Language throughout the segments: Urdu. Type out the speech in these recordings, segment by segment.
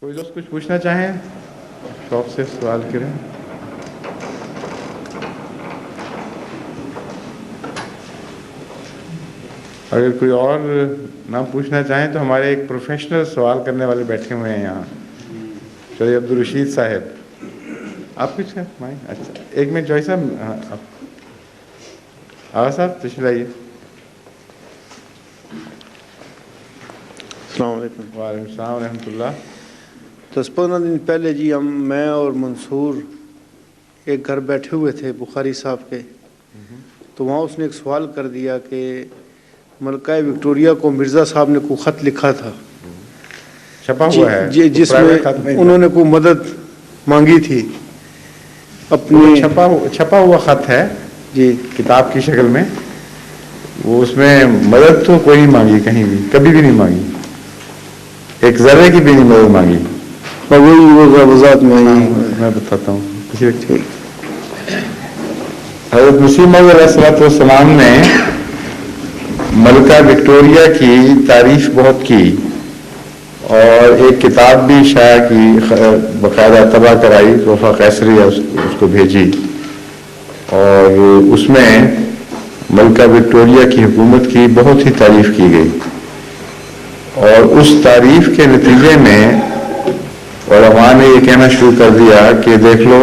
کوئی دوست کچھ پوچھنا چاہیں شوق سے سوال کریں. اگر کوئی اور نہ پوچھنا چاہیں تو ہمارے ایک پروفیشنل سوال کرنے والے بیٹھے ہوئے ہیں یہاں. چلیے عبدالرشید صاحب آپ کچھ ہیں؟ اچھا ایک منٹ جوئی صاحب. آغا صاحب تشریف لائیے. السلام علیکم. وعلیکم السلام ورحمۃ اللہ. 10-15 دن پہلے جی میں اور منصور ایک گھر بیٹھے ہوئے تھے بخاری صاحب کے، تو وہاں اس نے ایک سوال کر دیا کہ ملکہ وکٹوریہ کو مرزا صاحب نے کوئی خط لکھا تھا چھپا ہوا ہے جی، جس میں انہوں نے کوئی مدد مانگی تھی اپنی. چھپا ہوا خط ہے جی کتاب کی شکل میں. وہ اس میں مدد تو کوئی نہیں مانگی، کہیں بھی کبھی بھی نہیں مانگی، ایک ذرے کی بھی نہیں مدد مانگی. وہی وضاحت میں بتاتا ہوں. حضرت مسیح موعود علیہ السلام نے ملکہ وکٹوریہ کی تعریف بہت کی اور ایک کتاب بھی شائع کی، باقاعدہ طبع کرائی، تحفہ قیصری اس کو بھیجی، اور اس میں ملکہ وکٹوریہ کی حکومت کی بہت ہی تعریف کی گئی. اور اس تعریف کے نتیجے میں علماء نے یہ کہنا شروع کر دیا کہ دیکھ لو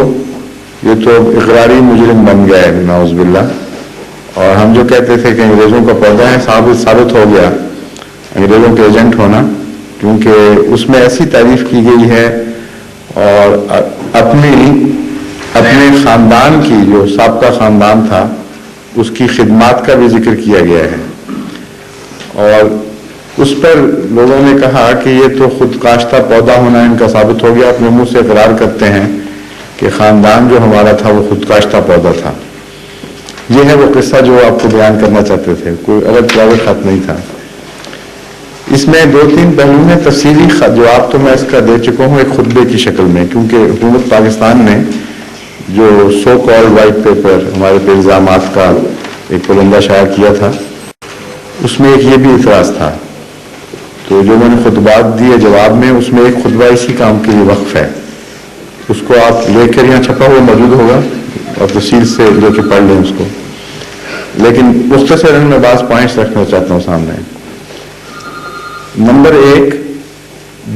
یہ تو اقراری مجرم بن گیا ہے نعوذ باللہ. اور ہم جو کہتے تھے کہ انگریزوں کا پودا ہے، ثابت ہو گیا انگریزوں کے ایجنٹ ہونا، کیونکہ اس میں ایسی تعریف کی گئی ہے اور اپنے خاندان کی، جو سابقہ خاندان تھا، اس کی خدمات کا بھی ذکر کیا گیا ہے. اور اس پر لوگوں نے کہا کہ یہ تو خود کاشتہ پودا ہونا ان کا ثابت ہو گیا. اپنے منہ سے اقرار کرتے ہیں کہ خاندان جو ہمارا تھا وہ خود کاشتہ پودا تھا. یہ ہے وہ قصہ جو آپ کو بیان کرنا چاہتے تھے، کوئی الگ پرائیویٹ خط نہیں تھا. اس میں 2-3 پہلو میں تفصیلی جواب تو میں اس کا دے چکا ہوں ایک خطبے کی شکل میں، کیونکہ حکومت پاکستان نے جو سو کال وائٹ پیپر ہمارے پہ الزامات کا ایک پرندہ شائع کیا تھا، اس میں ایک یہ بھی اعتراض تھا. تو جو میں نے خطبات دیے جواب میں، اس میں ایک خطبہ اسی کام کے لیے وقف ہے. اس کو آپ لے کر یہاں چھپا ہوا موجود ہوگا اور تفصیل سے لے کے پڑھ لیں اس کو. لیکن مختصراً میں بعض پوائنٹس رکھنا چاہتا ہوں سامنے. نمبر 1،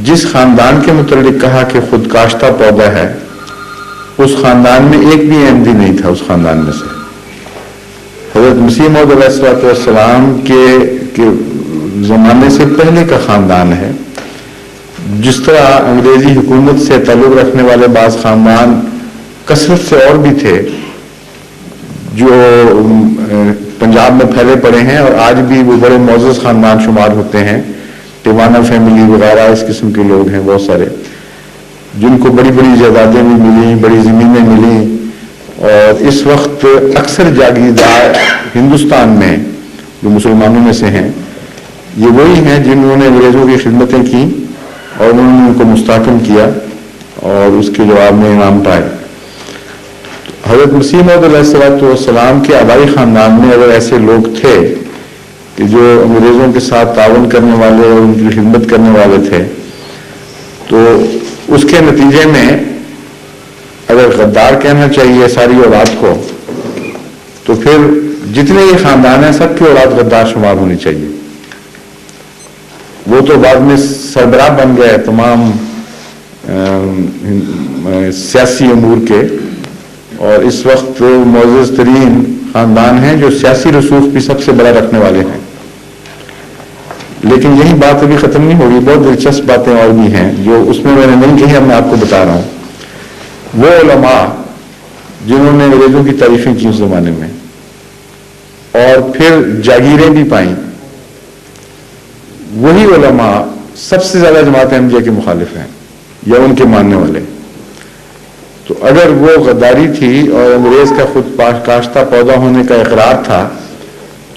جس خاندان کے متعلق کہا کہ خود کاشتہ پودا ہے، اس خاندان میں ایک بھی احمدی نہیں تھا. اس خاندان میں سے حضرت مسیح موعود علیہ السلام کے زمانے سے پہلے کا خاندان ہے. جس طرح انگریزی حکومت سے تعلق رکھنے والے بعض خاندان کثرت سے اور بھی تھے جو پنجاب میں پھیلے پڑے ہیں، اور آج بھی وہ بڑے معزز خاندان شمار ہوتے ہیں. ٹیوانا فیملی وغیرہ اس قسم کے لوگ ہیں بہت سارے، جن کو بڑی بڑی جائیدادیں بھی ملیں، بڑی زمینیں ملیں. اور اس وقت اکثر جاگیردار ہندوستان میں جو مسلمانوں میں سے ہیں، یہ وہی ہیں جنہوں نے انگریزوں کی خدمتیں کی اور انہوں نے ان کو مستحکم کیا اور اس کے جواب میں انعام پائے. حضرت مسیح موعود علیہ السلام کے آبائی خاندان میں اگر ایسے لوگ تھے کہ جو انگریزوں کے ساتھ تعاون کرنے والے اور ان کی خدمت کرنے والے تھے، تو اس کے نتیجے میں اگر غدار کہنا چاہیے ساری اولاد کو، تو پھر جتنے یہ خاندان ہیں سب کی اولاد غدار شمار ہونی چاہیے. وہ تو بعد میں سربراہ بن گئے تمام سیاسی امور کے، اور اس وقت معزز ترین خاندان ہیں جو سیاسی رسوخ بھی سب سے بڑا رکھنے والے ہیں. لیکن یہی بات ابھی ختم نہیں ہوگی، بہت دلچسپ باتیں اور بھی ہیں جو اس میں نے نہیں کہی، اب میں آپ کو بتا رہا ہوں. وہ علماء جنہوں نے انگریزوں کی تعریفیں کی اس زمانے میں اور پھر جاگیریں بھی پائیں، وہی علماء سب سے زیادہ جماعت احمدیہ کے مخالف ہیں یا ان کے ماننے والے. تو اگر وہ غداری تھی اور انگریز کا خود کاشتہ پودا ہونے کا اقرار تھا،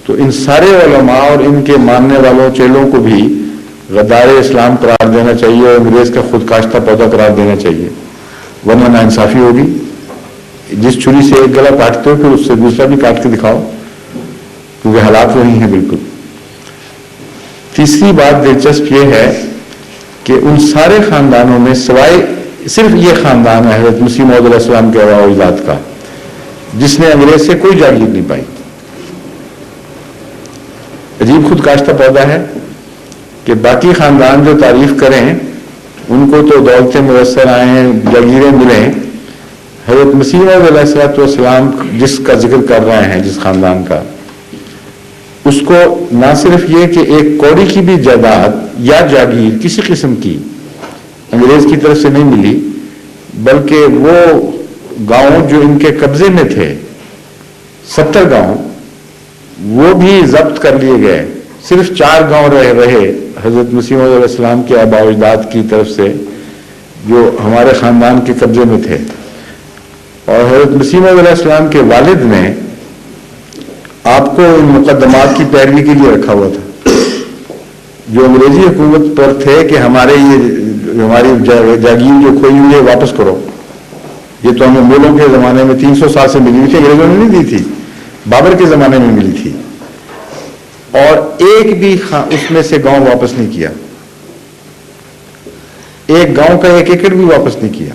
تو ان سارے علماء اور ان کے ماننے والوں چیلوں کو بھی غدار اسلام قرار دینا چاہیے اور انگریز کا خود کاشتہ پودا قرار دینا چاہیے، ورنہ ناانصافی ہوگی. جس چھری سے ایک گلا کاٹتے ہو پھر اس سے دوسرا بھی کاٹ کے دکھاؤ، کیونکہ حالات وہی ہیں بالکل. تیسری بات دلچسپ یہ ہے کہ ان سارے خاندانوں میں سوائے صرف یہ خاندان ہے حضرت مسیح موعود علیہ السلام کے آباء و اجداد کا جس نے انگریز سے کوئی جاگیر نہیں پائی. عجیب خود کاشتہ پودا ہے کہ باقی خاندان جو تعریف کریں ان کو تو دولتیں میسر آئیں, جاگیریں ملیں. حضرت مسیح موعود علیہ السلام جس کا ذکر کر رہے ہیں, جس خاندان کا, اس کو نہ صرف یہ کہ ایک کوڑی کی بھی جائیداد یا جاگیر کسی قسم کی انگریز کی طرف سے نہیں ملی, بلکہ وہ گاؤں جو ان کے قبضے میں تھے 70 گاؤں, وہ بھی ضبط کر لیے گئے. صرف 4 گاؤں رہے حضرت مسیح موعود علیہ السلام کے آباء و اجداد کی طرف سے جو ہمارے خاندان کے قبضے میں تھے. اور حضرت مسیح موعود علیہ السلام کے والد نے آپ کو ان مقدمات کی پیروی کے لیے رکھا ہوا تھا جو انگریزی حکومت پر تھے کہ ہماری جاگیر جو کھوئی ہوئی ہے واپس کرو. یہ تو ہمیں مغلوں کے زمانے میں 300 سال سے ملی ہوئی تھی, انگریزوں نے نہیں دی تھی, بابر کے زمانے میں ملی تھی. اور ایک بھی اس میں سے گاؤں واپس نہیں کیا, ایک گاؤں کا 1 ایکڑ بھی واپس نہیں کیا.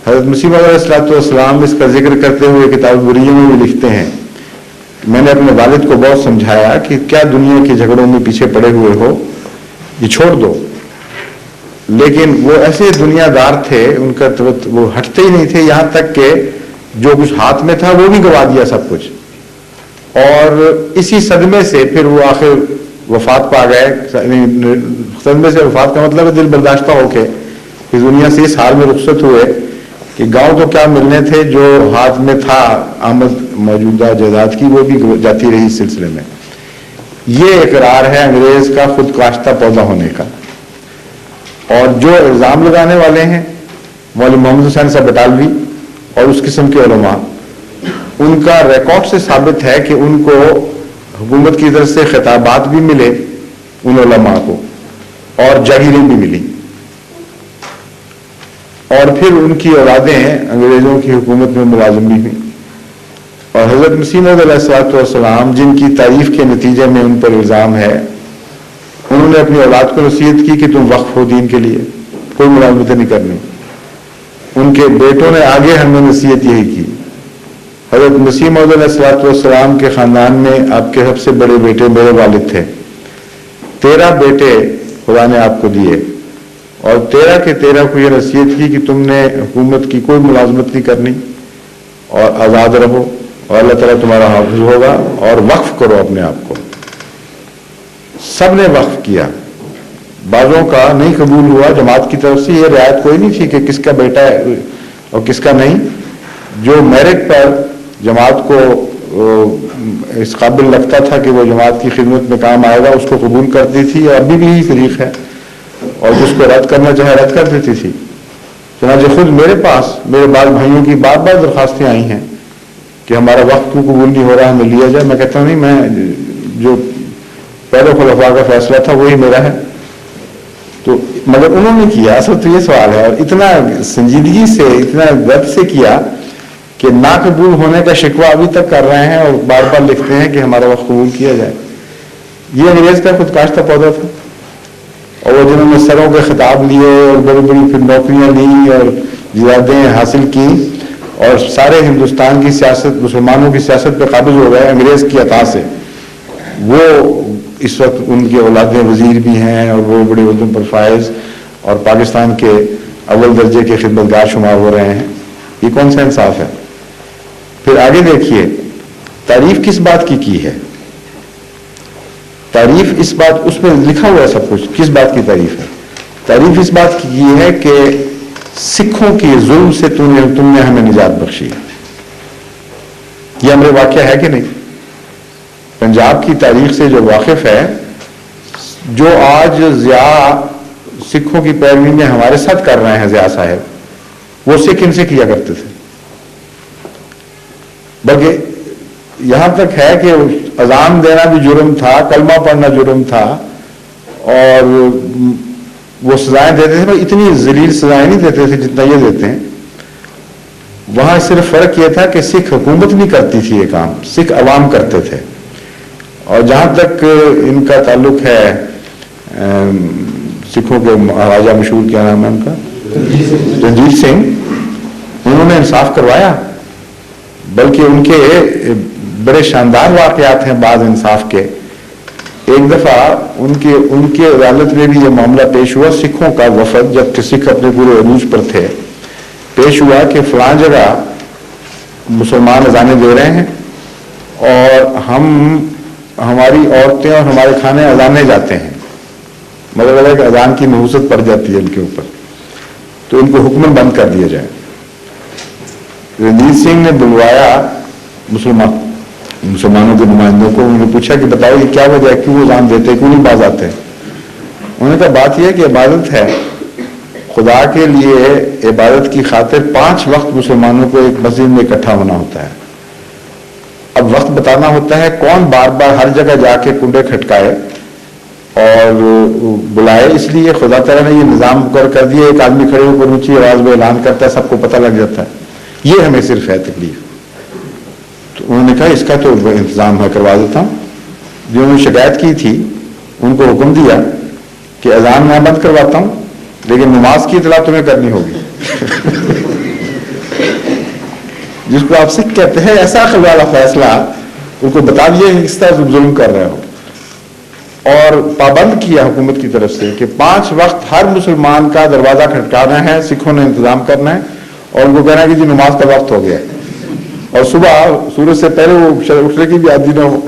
حضرت مسیح موعود علیہ السلام اس کا ذکر کرتے ہوئے کتاب بریہ میں بھی لکھتے ہیں, میں نے اپنے والد کو بہت سمجھایا کہ کیا دنیا کے جھگڑوں میں پیچھے پڑے ہوئے ہو, یہ چھوڑ دو. لیکن وہ ایسے دنیا دار تھے, ان کا وہ ہٹتے ہی نہیں تھے, یہاں تک کہ جو کچھ ہاتھ میں تھا وہ بھی گوا دیا سب کچھ. اور اسی صدمے سے پھر وہ آخر وفات پا گئے. صدمے سے وفات کا مطلب ہے دل برداشتہ ہو کے اس دنیا سے اس حال میں رخصت ہوئے کہ گاؤں تو کیا ملنے تھے, جو ہاتھ میں تھا آمد موجودہ جائیداد کی وہ بھی جاتی رہی اس سلسلے میں. یہ اقرار ہے انگریز کا خود کاشتہ پودا ہونے کا. اور جو الزام لگانے والے ہیں مولوی محمد حسین صاحب بٹالوی اور اس قسم کے علماء, ان کا ریکارڈ سے ثابت ہے کہ ان کو حکومت کی طرف سے خطابات بھی ملے ان علماء کو, اور جاگیریں بھی ملی, اور پھر ان کی اولادیں انگریزوں کی حکومت میں ملازم بھی ہوئیں. اور حضرت مسیح موعود علیہ السلام جن کی تعریف کے نتیجے میں ان پر الزام ہے, انہوں نے اپنی اولاد کو نصیحت کی کہ تم وقف ہو دین کے لیے, کوئی ملازمتیں نہیں کرنی. ان کے بیٹوں نے آگے ہمیں نصیحت یہی کی. حضرت مسیح موعود علیہ السلام کے خاندان میں آپ کے سب سے بڑے بیٹے میرے والد تھے. 13 بیٹے خدا نے آپ کو دیے, اور 13 کے 13 کو یہ نصیحت کی کہ تم نے حکومت کی کوئی ملازمت نہیں کرنی اور آزاد رہو, اور اللہ تعالیٰ تمہارا حافظ ہوگا, اور وقف کرو اپنے آپ کو. سب نے وقف کیا, بعضوں کا نہیں قبول ہوا. جماعت کی طرف سے یہ رعایت کوئی نہیں تھی کہ کس کا بیٹا ہے اور کس کا نہیں. جو میرٹ پر جماعت کو اس قابل لگتا تھا کہ وہ جماعت کی خدمت میں کام آئے گا اس کو قبول کرتی تھی, اور ابھی بھی یہی طریق ہے, اور جس کو رد کرنا چاہے رد کر دیتی تھی. چنانچہ خود میرے پاس میرے بعض بھائیوں کی بار بار درخواستیں آئی ہیں کہ ہمارا وقت کیوں قبول نہیں ہو رہا, ہمیں لیا جائے. میں کہتا ہوں نہیں, میں جو پہلے خلفاء کا فیصلہ تھا وہی میرا ہے. تو مگر انہوں نے کیا, اصل تو یہ سوال ہے, اور اتنا سنجیدگی سے اتنا درد سے کیا کہ ناقبول ہونے کا شکوہ ابھی تک کر رہے ہیں, اور بار بار لکھتے ہیں کہ ہمارا وقت قبول کیا جائے. یہ انگریز کا خود کاشتہ پودا تھا, اور وہ جنہوں نے سروں کے خطاب لیے اور بڑی بڑی پھر نوکریاں لی اور جائیدادیں حاصل کی, اور سارے ہندوستان کی سیاست, مسلمانوں کی سیاست پہ قابض ہو گئے انگریز کی عطا سے. وہ اس وقت ان کی اولادیں وزیر بھی ہیں, اور وہ بڑے عہدوں پر فائز, اور پاکستان کے اول درجے کے خدمتگار شمار ہو رہے ہیں. یہ کون سا انصاف ہے؟ پھر آگے دیکھیے تعریف کس بات کی ہے. تعریف اس بات, اس میں لکھا ہوا ہے سب کچھ, کس بات کی تعریف ہے. تعریف اس بات کی ہے کہ سکھوں کی ظلم سے تم نے ہمیں نجات بخشی. یہ ہمارے واقعہ ہے کہ نہیں؟ پنجاب کی تاریخ سے جو واقف ہے, جو آج ضیاء سکھوں کی پیروی میں ہمارے ساتھ کر رہے ہیں ضیاء صاحب, وہ سکھ ان سے کیا کرتے تھے. بلکہ یہاں تک ہے کہ اذان دینا بھی جرم تھا, کلمہ پڑھنا جرم تھا, اور وہ سزائیں دیتے تھے. اتنی ذلیل سزائیں نہیں دیتے تھے جتنا یہ دیتے ہیں. وہاں صرف فرق یہ تھا کہ سکھ حکومت نہیں کرتی تھی یہ کام, سکھ عوام کرتے تھے. اور جہاں تک ان کا تعلق ہے سکھوں کے مہاراجا مشہور، کیا نام ہے ان کا، رنجیت سنگھ، انہوں نے انصاف کروایا، بلکہ ان کے بڑے شاندار واقعات ہیں بعض انصاف کے۔ ایک دفعہ ان کے عدالت میں بھی یہ معاملہ پیش ہوا، سکھوں کا وفد جبکہ سکھ اپنے پورے عروج پر تھے، پیش ہوا کہ فلاں جگہ مسلمان اذانیں دے رہے ہیں اور ہماری عورتیں اور ہمارے کھانے اذانے جاتے ہیں، مطلب ہے کہ اذان کی نحوست پڑ جاتی ہے ان کے اوپر، تو ان کو حکماً بند کر دیا جائے۔ رنجیت سنگھ نے بلوایا مسلمانوں کے نمائندوں کو، انہوں نے پوچھا کہ بتاؤ یہ کیا وجہ ہے، کیوں اذان دیتے، کیوں نہیں باز آتے؟ انہوں نے کہا بات یہ ہے کہ عبادت ہے، خدا کے لیے عبادت کی خاطر 5 وقت مسلمانوں کو ایک مسجد میں اکٹھا ہونا ہوتا ہے۔ اب وقت بتانا ہوتا ہے، کون بار بار ہر جگہ جا کے کنڈے کھٹکائے اور بلائے، اس لیے خدا تعالیٰ نے یہ نظام مقرر کر دیا، ایک آدمی کھڑے ہو کر اونچی آواز میں اعلان کرتا ہے، سب کو پتہ لگ جاتا ہے، یہ ہمیں صرف ہے تکلیف۔ تو انہوں نے کہا اس کا تو انتظام میں کروا دیتا ہوں۔ جنہوں نے شکایت کی تھی ان کو حکم دیا کہ اذان میں بند کرواتا ہوں لیکن نماز کی اطلاع تمہیں کرنی ہوگی۔ جس کو آپ سکھ کہتے ہیں، ایسا عقل والا فیصلہ ان کو بتا دیا کہ کس طرح ظلم کر رہے ہو، اور پابند کیا حکومت کی طرف سے کہ 5 وقت ہر مسلمان کا دروازہ کھٹکانا ہے، سکھوں نے انتظام کرنا ہے اور ان کو کہنا ہے کہ جی نماز کا وقت ہو گیا ہے، اور صبح سورج سے پہلے وہ اٹھنے کی بھی عادی نہ ہو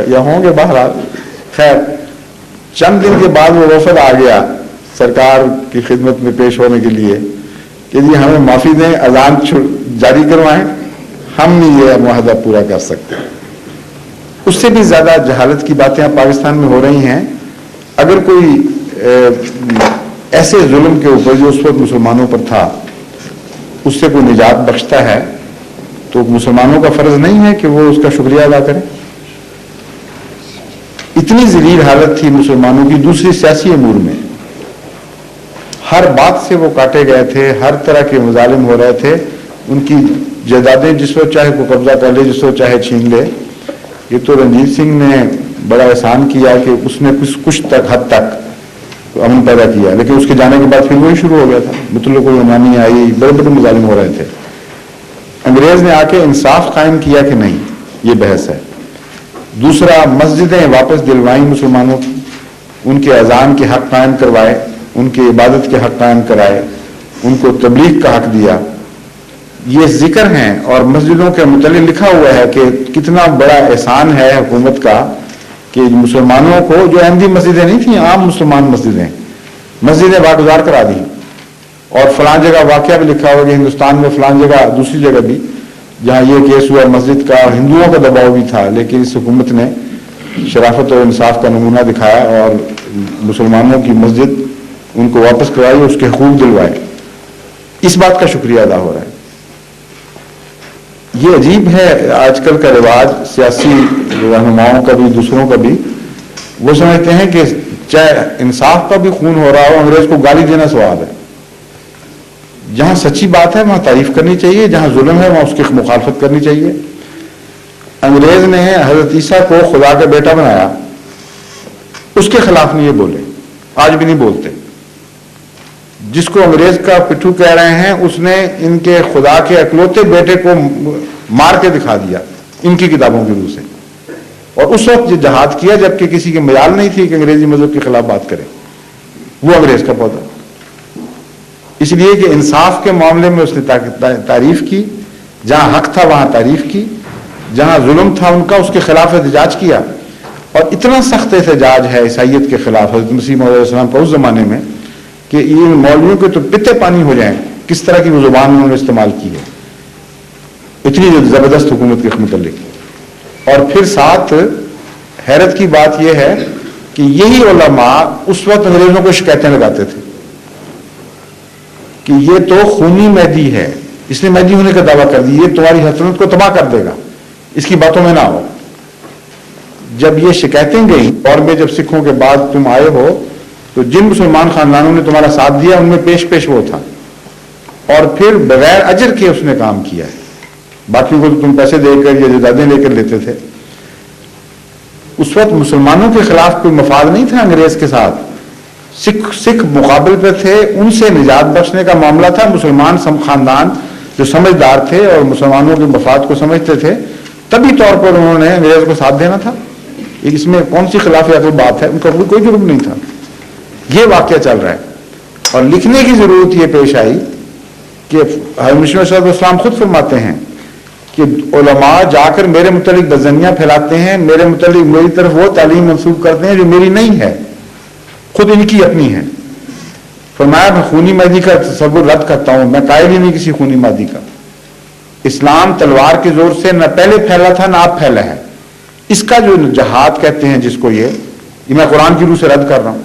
یا ہوں گے۔ بہرحال خیر چند دن کے بعد وہ وفد آ گیا سرکار کی خدمت میں پیش ہونے کے لیے کہ جی ہمیں معافی دیں، اذان جاری کروائیں، ہم نہیں یہ معاہدہ پورا کر سکتے۔ اس سے بھی زیادہ جہالت کی باتیں اب پاکستان میں ہو رہی ہیں۔ اگر کوئی ایسے ظلم کے اوپر جو اس وقت مسلمانوں پر تھا اس سے کوئی نجات بخشتا ہے تو مسلمانوں کا فرض نہیں ہے کہ وہ اس کا شکریہ ادا کریں۔ اتنی ذلیل حالت تھی مسلمانوں کی دوسری سیاسی امور میں، ہر بات سے وہ کاٹے گئے تھے، ہر طرح کے مظالم ہو رہے تھے، ان کی جائیدادیں جس وقت چاہے کو قبضہ کر لے، جس وقت چاہے چھین لے۔ یہ تو رنجیت سنگھ نے بڑا احسان کیا کہ اس نے کچھ حد تک امن پیدا کیا، لیکن اس کے جانے کے بعد پھر وہی شروع ہو گیا تھا، مطلق العنانی آئی، بڑے بڑے مظالم ہو رہے تھے۔ انگریز نے آ کے انصاف قائم کیا کہ نہیں، یہ بحث ہے۔ دوسرا، مسجدیں واپس دلوائیں مسلمانوں کی، ان کے اذان کے حق قائم کروائے، ان کے عبادت کے حق قائم کرائے، ان کو تبلیغ کا حق دیا۔ یہ ذکر ہیں اور مسجدوں کے متعلق لکھا ہوا ہے کہ کتنا بڑا احسان ہے حکومت کا کہ مسلمانوں کو، جو احمدی مسجدیں نہیں تھیں، عام مسلمان مسجدیں واگزار کرا دی، اور فلاں جگہ واقعہ بھی لکھا ہوا کہ ہندوستان میں فلاں جگہ، دوسری جگہ بھی جہاں یہ کیس ہوا مسجد کا، ہندوؤں کا دباؤ بھی تھا، لیکن اس حکومت نے شرافت اور انصاف کا نمونہ دکھایا اور مسلمانوں کی مسجد ان کو واپس کروائی، اس کے حقوق دلوائے۔ اس بات کا شکریہ ادا ہو رہا ہے۔ یہ عجیب ہے آج کل کا رواج سیاسی رہنماؤں کا بھی، دوسروں کا بھی، وہ سمجھتے ہیں کہ چاہے انصاف کا بھی خون ہو رہا ہو، انگریز کو گالی دینا ثواب ہے۔ جہاں سچی بات ہے وہاں تعریف کرنی چاہیے، جہاں ظلم ہے وہاں اس کی مخالفت کرنی چاہیے۔ انگریز نے حضرت عیسیٰ کو خدا کا بیٹا بنایا، اس کے خلاف نہیں یہ بولے، آج بھی نہیں بولتے۔ جس کو انگریز کا پٹھو کہہ رہے ہیں اس نے ان کے خدا کے اکلوتے بیٹے کو مار کے دکھا دیا ان کی کتابوں کی روح سے، اور اس وقت یہ جہاد کیا جبکہ کسی کے مجال نہیں تھی کہ انگریزی مذہب کے خلاف بات کرے، وہ انگریز کا پودا۔ اس لیے کہ انصاف کے معاملے میں اس نے تعریف کی، جہاں حق تھا وہاں تعریف کی، جہاں ظلم تھا ان کا اس کے خلاف احتجاج کیا، اور اتنا سخت احتجاج ہے عیسائیت کے خلاف حضرت مسیح موعود علیہ السلام کا اس زمانے میں کہ ان مولویوں کے تو پتے پانی ہو جائیں، کس طرح کی وہ زبان انہوں نے استعمال کی ہے، اتنی زبردست حکومت کے متعلق۔ اور پھر ساتھ حیرت کی بات یہ ہے کہ یہی علماء اس وقت انگریزوں کو شکایتیں لگاتے تھے کہ یہ تو خونی مہدی ہے، اس نے مہدی ہونے کا دعویٰ کر دی، یہ تمہاری سلطنت کو تباہ کر دے گا، اس کی باتوں میں نہ ہو۔ جب یہ شکایتیں گئیں اور میں جب سکھوں کے بعد تم آئے ہو تو جن مسلمان خاندانوں نے تمہارا ساتھ دیا ان میں پیش وہ تھا، اور پھر بغیر اجر کے اس نے کام کیا ہے، باقی کو تو تم پیسے دے کر یا جائیدادیں لے کر لیتے تھے۔ اس وقت مسلمانوں کے خلاف کوئی مفاد نہیں تھا انگریز کے ساتھ، سکھ مقابل پہ تھے، ان سے نجات بخشنے کا معاملہ تھا. مسلمان خاندان جو سمجھدار تھے اور مسلمانوں کے مفاد کو سمجھتے تھے، طبی طور پر انہوں نے انگریز کو ساتھ دینا تھا. اس میں کون سی خلاف عقل بات ہے؟ ان کا کوئی جرم نہیں تھا. یہ واقعہ چل رہا ہے اور لکھنے کی ضرورت یہ پیش آئی کہ حضرت مسیح موعود علیہ السلام خود فرماتے ہیں کہ علماء جا کر میرے متعلق بدظنیاں پھیلاتے ہیں، میرے متعلق میری طرف وہ تعلیم منسوب کرتے ہیں جو میری نہیں ہے، خود ان کی اپنی ہے. فرمایا میں خونی مہدی کا تصور رد کرتا ہوں، میں قائل ہی نہیں کسی خونی مہدی کا. اسلام تلوار کے زور سے نہ پہلے پھیلا تھا نہ اب پھیلا ہے. اس کا جو جہاد کہتے ہیں جس کو یہ میں قرآن کی روح سے رد کر رہا ہوں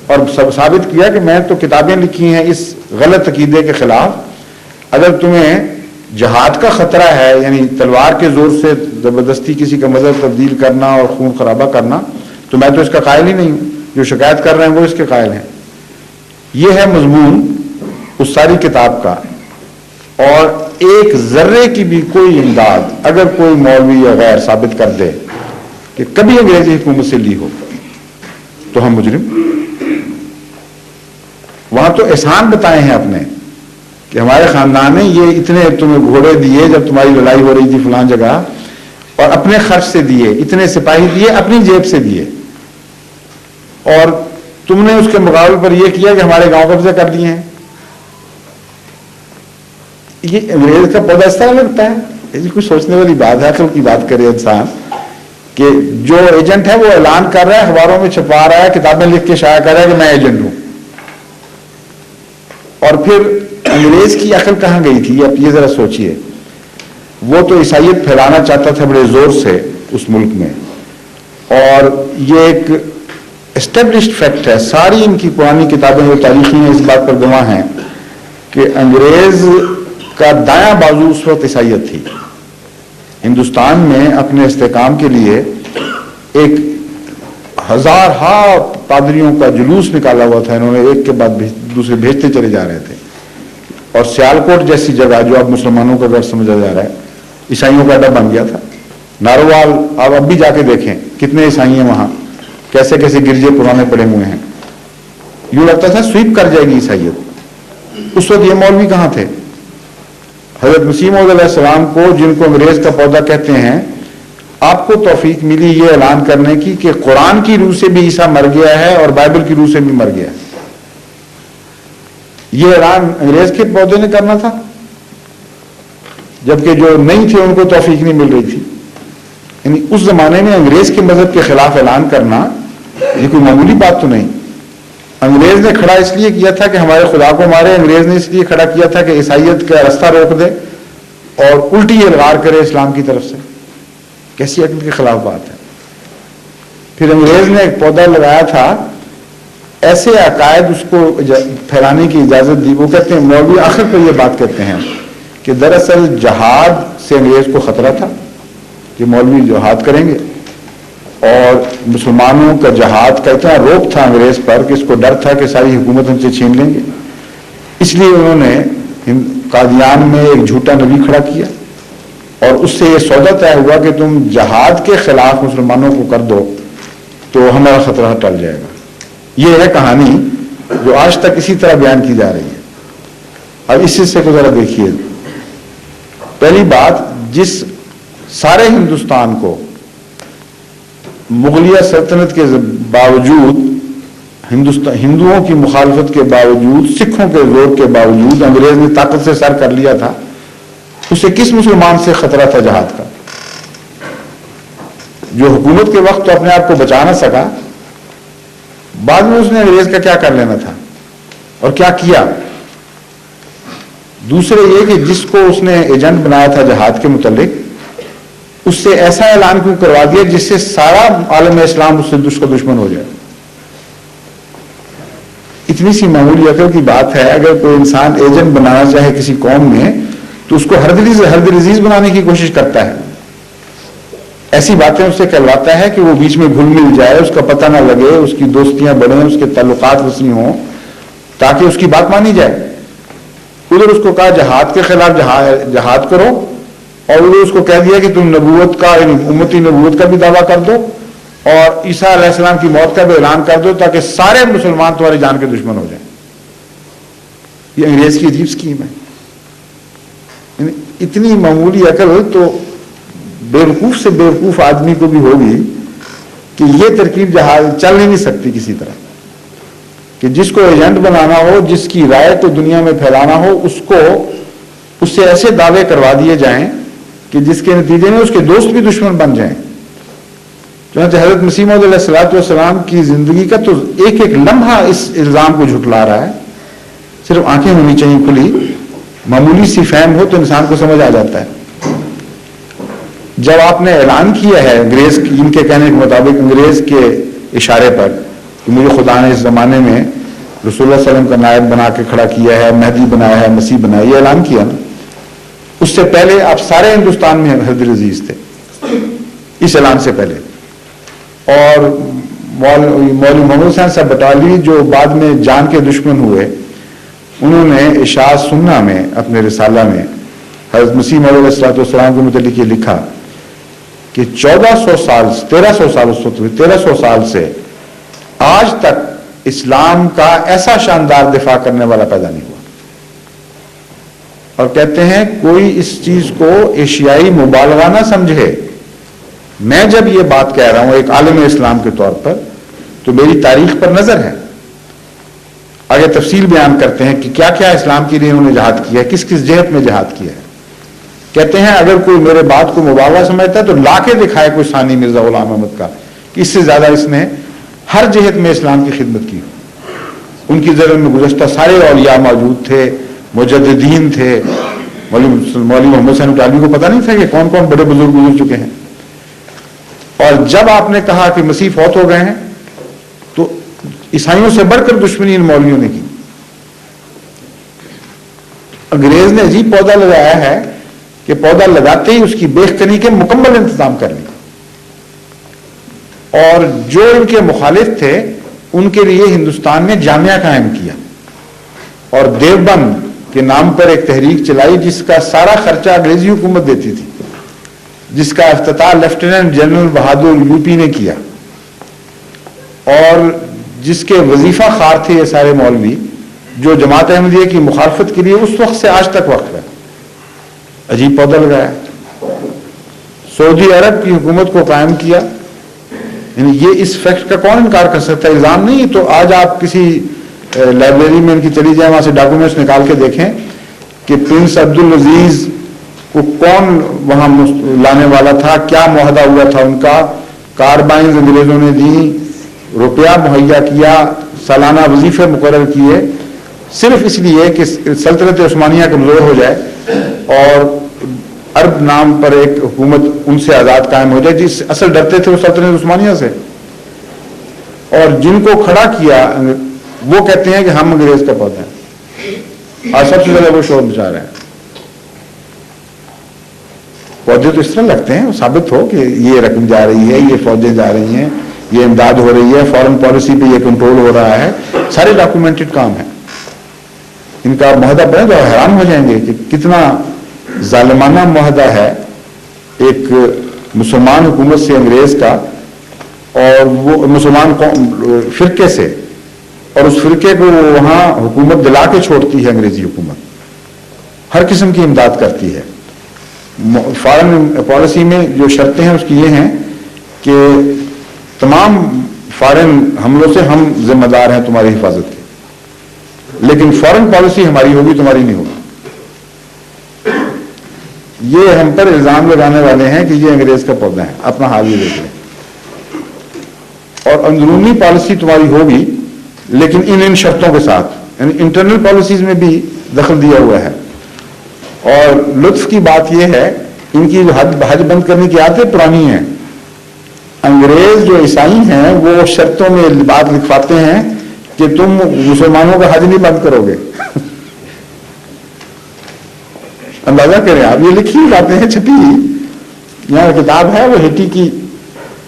اور ثابت کیا کہ میں تو کتابیں لکھی ہیں اس غلط عقیدے کے خلاف. اگر تمہیں جہاد کا خطرہ ہے، یعنی تلوار کے زور سے زبردستی کسی کا مذہب تبدیل کرنا اور خون خرابہ کرنا، تو میں تو اس کا قائل ہی نہیں ہوں. جو شکایت کر رہے ہیں وہ اس کے قائل ہیں. یہ ہے مضمون اس ساری کتاب کا. اور ایک ذرے کی بھی کوئی امداد اگر کوئی مولوی یا غیر ثابت کر دے کہ کبھی انگریزی حکومت سے لی ہو تو ہم مجرم. وہاں تو احسان بتائے ہیں اپنے کہ ہمارے خاندان نے یہ اتنے تمہیں گھوڑے دیے جب تمہاری لڑائی ہو رہی تھی فلان جگہ، اور اپنے خرچ سے دیے، اتنے سپاہی دیے اپنی جیب سے دیے، اور تم نے اس کے مقابلے پر یہ کیا کہ ہمارے گاؤں قبضہ کر لیے ہیں. یہ انگریز کا پودا اس طرح لگتا ہے. یہ کچھ سوچنے والی بات ہے. عقل کی بات کرے انسان کہ جو ایجنٹ ہے وہ اعلان کر رہا ہے، اخباروں میں چھپا رہا ہے، کتابیں لکھ کے شائع کر رہا ہے کہ میں ایجنٹ ہوں. اور پھر انگریز کی عقل کہاں گئی تھی؟ اب یہ ذرا سوچئے. وہ تو عیسائیت پھیلانا چاہتا تھا بڑے زور سے اس ملک میں، اور یہ ایک اسٹیبلشڈ فیکٹ ہے. ساری ان کی پرانی کتابیں جو تاریخی ہیں اس بات پر گواہ ہیں کہ انگریز کا دایاں بازو اس وقت عیسائیت تھی. ہندوستان میں اپنے استحکام کے لیے ایک ہزارہا پادریوں کا جلوس نکالا ہوا تھا. انہوں نے ایک کے بعد دوسرے بھیجتے چلے جا رہے تھے. اور سیالکوٹ جیسی جگہ جو اب مسلمانوں کا گھر سمجھا جا رہا ہے، عیسائیوں کا اڈا بن گیا تھا. ناروال آپ اب بھی جا کے دیکھیں کتنے عیسائی ہیں وہاں، کیسے کیسے گرجے پرانے پڑے ہوئے ہیں. یوں لگتا تھا سویپ کر جائے گی عیسائیت. اس وقت یہ مولوی کہاں تھے؟ حضرت مسیح موعود علیہ السلام کو، جن کو انگریز کا پودا کہتے ہیں، آپ کو توفیق ملی یہ اعلان کرنے کی کہ قرآن کی روح سے بھی عیسیٰ مر گیا ہے اور بائبل کی روح سے بھی مر گیا ہے. یہ اعلان انگریز کے پودے نے کرنا تھا، جبکہ جو نہیں تھے ان کو توفیق نہیں مل رہی تھی. یعنی اس زمانے میں انگریز کے مذہب کے خلاف اعلان کرنا یہ کوئی معمولی بات تو نہیں. انگریز نے کھڑا اس لیے کیا تھا کہ ہمارے خدا کو مارے، انگریز نے اس لیے کھڑا کیا تھا کہ عیسائیت کا راستہ روک دے اور الٹی الغار کرے اسلام کی طرف سے. کیسی عقل کے خلاف بات ہے. پھر انگریز نے ایک پودا لگایا تھا، ایسے عقائد اس کو پھیلانے کی اجازت دی. وہ کہتے ہیں، مولوی آخر پر یہ بات کہتے ہیں کہ دراصل جہاد سے انگریز کو خطرہ تھا کہ مولوی جہاد کریں گے، اور مسلمانوں کا جہاد کا اتنا روک تھا انگریز پر کہ اس کو ڈر تھا کہ ساری حکومت ہم سے چھین لیں گے. اس لیے انہوں نے قادیان میں ایک جھوٹا نبی کھڑا کیا اور اس سے یہ سودا طے ہوا کہ تم جہاد کے خلاف مسلمانوں کو کر دو تو ہمارا خطرہ ٹل جائے گا. یہ ہے کہانی جو آج تک اسی طرح بیان کی جا رہی ہے. اب اس حصے کو ذرا دیکھیے. پہلی بات، جس سارے ہندوستان کو مغلیہ سلطنت کے باوجود، ہندوؤں کی مخالفت کے باوجود، سکھوں کے زور کے باوجود انگریز نے طاقت سے سر کر لیا تھا، اسے کس مسلمان سے خطرہ تھا جہاد کا؟ جو حکومت کے وقت تو اپنے آپ کو بچا نہ سکا، بعد میں اس نے انگریز کا کیا کر لینا تھا اور کیا کیا؟ دوسرے یہ کہ جس کو اس نے ایجنٹ بنایا تھا جہاد کے متعلق، اس سے ایسا اعلان کیوں کروا دیا جس سے سارا عالم اسلام اس سے دشمن ہو جائے؟ اتنی سی معمولی عقل کی بات ہے. اگر کوئی انسان ایجنٹ بنانا چاہے کسی قوم میں تو اس کو ہر دل عزیز بنانے کی کوشش کرتا ہے. ایسی باتیں اس سے کہلواتا ہے کہ وہ بیچ میں گھل مل جائے، اس کا پتہ نہ لگے، اس کی دوستیاں بڑھیں، اس کے تعلقات وسیع ہوں، تاکہ اس کی بات مانی جائے. ادھر اس کو کہا جہاد کے خلاف جہاد کرو، اور ادھر اس کو کہہ دیا کہ تم نبوت کا، یعنی امتی نبوت کا بھی دعویٰ کر دو، اور عیسیٰ علیہ السلام کی موت کا بھی اعلان کر دو تاکہ سارے مسلمان تمہاری جان کے دشمن ہو جائیں. یہ انگریز کی عجیب اسکیم ہے. یعنی اتنی معمولی عقل ہو تو بیوقوف سے بیوقوف آدمی کو بھی ہوگی کہ یہ ترکیب جہاز چل نہیں سکتی کسی طرح، کہ جس کو ایجنٹ بنانا ہو، جس کی رائے کو دنیا میں پھیلانا ہو، اس سے ایسے دعوے کروا دیے جائیں کہ جس کے نتیجے میں اس کے دوست بھی دشمن بن جائیں. چنانچہ حضرت مسیح موعود علیہ الصلوۃ والسلام کی زندگی کا تو ایک ایک لمحہ اس الزام کو جھٹلا رہا ہے. صرف آنکھیں ہونی چاہیے کھلی، معمولی سی فہم ہو تو انسان کو سمجھ آ جاتا ہے. جب آپ نے اعلان کیا ہے انگریز، ان کے کہنے کے مطابق انگریز کے اشارے پر کہ مجھے خدا نے اس زمانے میں رسول اللہ صلی اللہ علیہ وسلم کا نائب بنا کے کھڑا کیا ہے، مہدی بنایا ہے، مسیح بنایا، یہ اعلان کیا نا، اس سے پہلے آپ سارے ہندوستان میں حضرت عزیز تھے اس اعلان سے پہلے. اور مولوی محمد حسین صاحب بٹالی جو بعد میں جان کے دشمن ہوئے، انہوں نے اشاعت سنہ میں اپنے رسالہ میں حضرت مسیح موعود علیہ الصلوۃ والسلام کے متعلق یہ لکھا کہ 1300 سال سے آج تک اسلام کا ایسا شاندار دفاع کرنے والا پیدا نہیں ہوا. اور کہتے ہیں کوئی اس چیز کو ایشیائی مبالغہ نہ سمجھے. میں جب یہ بات کہہ رہا ہوں ایک عالم اسلام کے طور پر تو میری تاریخ پر نظر ہے. آگے تفصیل بیان کرتے ہیں کہ کیا کیا اسلام کے لیے انہوں نے جہاد کیا ہے، کس کس جہت میں جہاد کیا ہے. کہتے ہیں اگر کوئی میرے بات کو مبالغہ سمجھتا ہے تو لا کے دکھائے کوئی ثانی مرزا غلام احمد کا کہ اس سے زیادہ اس نے ہر جہت میں اسلام کی خدمت کی. ان کی زمین میں گزشتہ سارے اولیاء موجود تھے، مجددین تھے. مولوی محمد حسین بٹالوی کو پتہ نہیں تھا کہ کون کون بڑے بزرگ گزر چکے ہیں. اور جب آپ نے کہا کہ مسیح فوت ہو گئے ہیں تو عیسائیوں سے بڑھ کر دشمنی ان مولویوں نے کی. انگریز نے عجیب پودا لگایا ہے کہ پودا لگاتے ہی اس کی بیخ کنی کے مکمل انتظام کر لیا. اور جو ان کے مخالف تھے ان کے لیے ہندوستان نے جامعہ قائم کیا اور دیوبند کے نام پر ایک تحریک چلائی جس کا سارا خرچہ انگریزی حکومت دیتی تھی، جس کا افتتاح لیفٹیننٹ جنرل بہادر یوپی نے کیا، اور جس کے وظیفہ خار تھے یہ سارے مولوی جو جماعت احمدیہ کی مخالفت کے لیے اس وقت سے آج تک وقف ہے. عجیب پودا لگایا. سعودی عرب کی حکومت کو قائم کیا. یعنی یہ اس فیکٹ کا کون انکار کر سکتا ہے؟ الزام نہیں. تو آج آپ کسی لائبریری میں ان کی چلی جائیں، وہاں سے ڈاکومنٹس نکال کے دیکھیں کہ پرنس عبدالعزیز کو کون وہاں لانے والا تھا، کیا معاہدہ ہوا تھا ان کا، کاربائنز انگریزوں نے دی، روپیہ مہیا کیا، سالانہ وظیفے مقرر کیے، صرف اس لیے کہ سلطنت عثمانیہ کمزور ہو جائے اور عرب نام پر ایک حکومت ان سے آزاد قائم ہو جائے. جس اصل ڈرتے تھے وہ سلطنت عثمانیہ سے. اور جن کو کھڑا کیا وہ کہتے ہیں کہ ہم انگریز کا پودا ہیں. آج سب سے زیادہ وہ شور مچا رہے ہیں. پودے تو اس طرح لگتے ہیں ثابت ہو کہ یہ رقم جا رہی ہے، یہ فوجیں جا رہی ہیں، یہ امداد ہو رہی ہے، فارن پالیسی پہ یہ کنٹرول ہو رہا ہے. سارے ڈاکومنٹڈ کام ہے. ان کا معاہدہ پڑھیں تو حیران ہو جائیں گے کہ کتنا ظالمانہ معاہدہ ہے ایک مسلمان حکومت سے انگریز کا، اور وہ مسلمان فرقے سے، اور اس فرقے کو وہاں حکومت دلا کے چھوڑتی ہے. انگریزی حکومت ہر قسم کی امداد کرتی ہے. فارن پالیسی میں جو شرطیں ہیں اس کی یہ ہیں کہ تمام فارن حملوں سے ہم ذمہ دار ہیں تمہاری حفاظت کے، لیکن فارن پالیسی ہماری ہوگی، تمہاری نہیں ہوگی. یہ ہم پر الزام لگانے والے ہیں کہ یہ انگریز کا پودا ہے. اپنا حال یہ دیکھ لیں. اور اندرونی پالیسی تمہاری ہوگی لیکن ان شرطوں کے ساتھ، یعنی انٹرنل پالیسیز میں بھی دخل دیا ہوا ہے. اور لطف کی بات یہ ہے ان کی جو حج بند کرنے کی عادتیں پرانی ہیں. انگریز جو عیسائی ہیں وہ شرطوں میں بات لکھواتے ہیں کہ تم مسلمانوں کا حج نہیں بند کرو گے. اندازہ کریں آپ، یہ لکھی باتیں ہیں، چھپی یہاں کتاب ہے وہ ہیٹی کی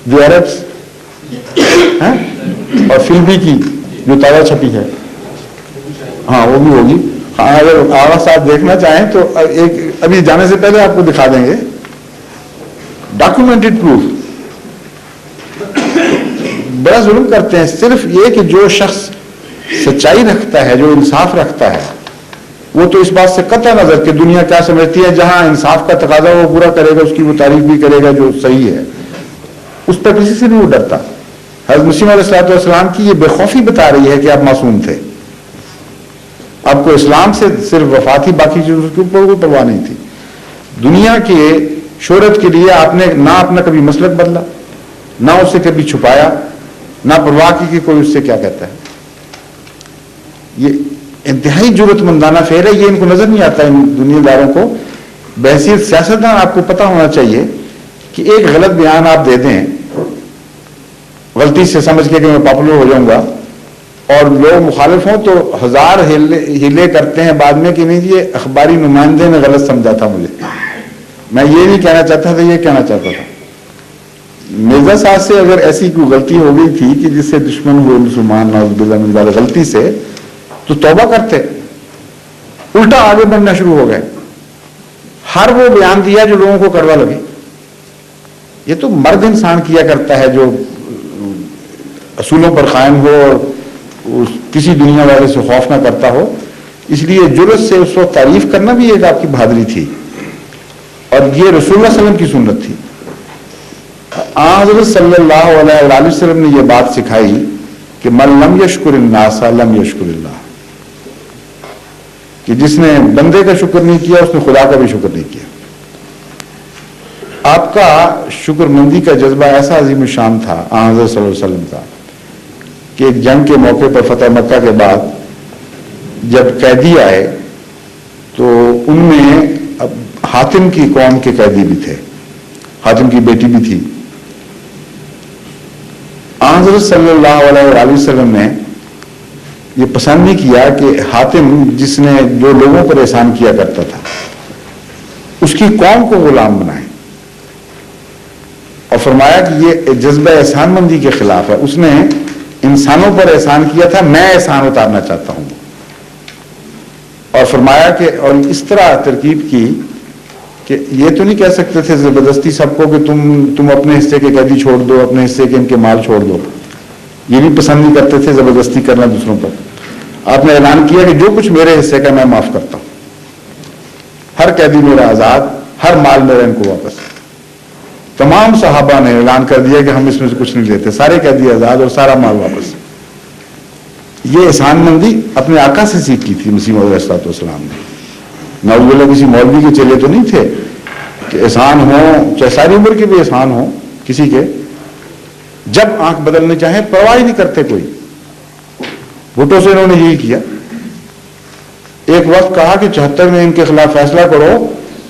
دی عربس اور فلبی کی جو تازہ چھپی ہے، ہاں وہ بھی ہوگی. ہاں اگر آغا صاحب دیکھنا چاہیں تو ایک ابھی جانے سے پہلے آپ کو دکھا دیں گے ڈاکومنٹڈ پروف. بڑا ظلم کرتے ہیں. صرف یہ کہ جو شخص سچائی رکھتا ہے, جو انصاف رکھتا ہے, وہ تو اس بات سے قطع نظر کہ دنیا کیا سمجھتی ہے, جہاں انصاف کا تقاضا وہ پورا کرے گا, اس کی وہ تعریف بھی کرے گا جو صحیح ہے, اس پر کسی سے نہیں وہ ڈرتا. حضرت مسیح علیہ السلام کی یہ بے خوفی بتا رہی ہے کہ آپ معصوم تھے, آپ کو اسلام سے صرف وفا تھی, باقی چیزوں کے اوپر کوئی پرواہ نہیں تھی. دنیا کے شہرت کے لیے آپ نے نہ اپنا کبھی مسلک بدلا, نہ اسے کبھی چھپایا, نہ پرواہ کی کہ کوئی اس سے کیا کہتا ہے. یہ انتہائی جرأت مندانہ فعل ہے. یہ ان کو نظر نہیں آتا, ان دنیا داروں کو. بحیثیت سیاستدان آپ کو پتہ ہونا چاہیے کہ ایک غلط بیان آپ دے دیں غلطی سے سمجھ کے کہ میں پاپولر ہو جاؤں گا, اور لوگ مخالف ہوں تو ہزار ہیلے کرتے ہیں بعد میں کہ نہیں جی یہ اخباری نمائندے نے غلط سمجھا تھا مجھے, میں یہ نہیں کہنا چاہتا تھا, یہ کہنا چاہتا تھا. مرزا صاحب سے اگر ایسی کوئی غلطی ہو گئی تھی کہ جس سے دشمن ہوئے مسلمان نعوذ باللہ من ذالک غلطی سے, تو توبہ کرتے, الٹا آگے بڑھنا شروع ہو گئے. ہر وہ بیان دیا جو لوگوں کو کڑوا لگے. یہ تو مرد انسان کیا کرتا ہے جو اصولوں پر قائم ہو اور کسی دنیا والے سے خوف نہ کرتا ہو. اس لیے جرأت سے اس وقت تعریف کرنا بھی ایک آپ کی بہادری تھی, اور یہ رسول اللہ صلی اللہ علیہ وسلم کی سنت تھی. حضرت صلی اللہ علیہ وسلم نے یہ بات سکھائی کہ من لم یشکر الناس لم یشکر اللہ, کہ جس نے بندے کا شکر نہیں کیا اس نے خدا کا بھی شکر نہیں کیا. آپ کا شکر مندی کا جذبہ ایسا عظیم الشان تھا حضرت صلی اللہ علیہ وسلم کا کہ ایک جنگ کے موقع پر فتح مکہ کے بعد جب قیدی آئے تو ان میں حاتم کی قوم کے قیدی بھی تھے, حاتم کی بیٹی بھی تھی. حضرت صلی اللہ علیہ وسلم نے یہ پسند نہیں کیا کہ حاتم جس نے جو لوگوں پر احسان کیا کرتا تھا اس کی قوم کو غلام بنائے, اور فرمایا کہ یہ جذبہ احسان مندی کے خلاف ہے. اس نے انسانوں پر احسان کیا تھا, میں احسان اتارنا چاہتا ہوں. اور فرمایا کہ اور اس طرح ترکیب کی کہ یہ تو نہیں کہہ سکتے تھے زبردستی سب کو کہ تم اپنے حصے کے قیدی چھوڑ دو, اپنے حصے کے ان کے مال چھوڑ دو. یہ بھی پسند نہیں کرتے تھے زبردستی کرنا دوسروں پر. آپ نے اعلان کیا کہ جو کچھ میرے حصے کا میں معاف کرتا ہوں, ہر قیدی میرا آزاد, ہر مال میرا ان کو واپس. تمام صحابہ نے اعلان کر دیا کہ ہم اس میں سے کچھ نہیں لیتے, سارے قیدی آزاد اور سارا مال واپس. یہ احسان مندی اپنے آقا سے سیکھی تھی مسیح موعود علیہ السلام نے. نعوذ باللہ کسی مولوی کے چلے تو نہیں تھے کہ احسان ہو, چاہے ساری عمر کے بھی احسان ہو کسی کے, جب آنکھ بدلنے چاہیں پرواہ ہی نہیں کرتے کوئی. بھٹو سے انہوں نے یہی کیا. ایک وقت کہا کہ 74 میں ان کے خلاف فیصلہ کرو,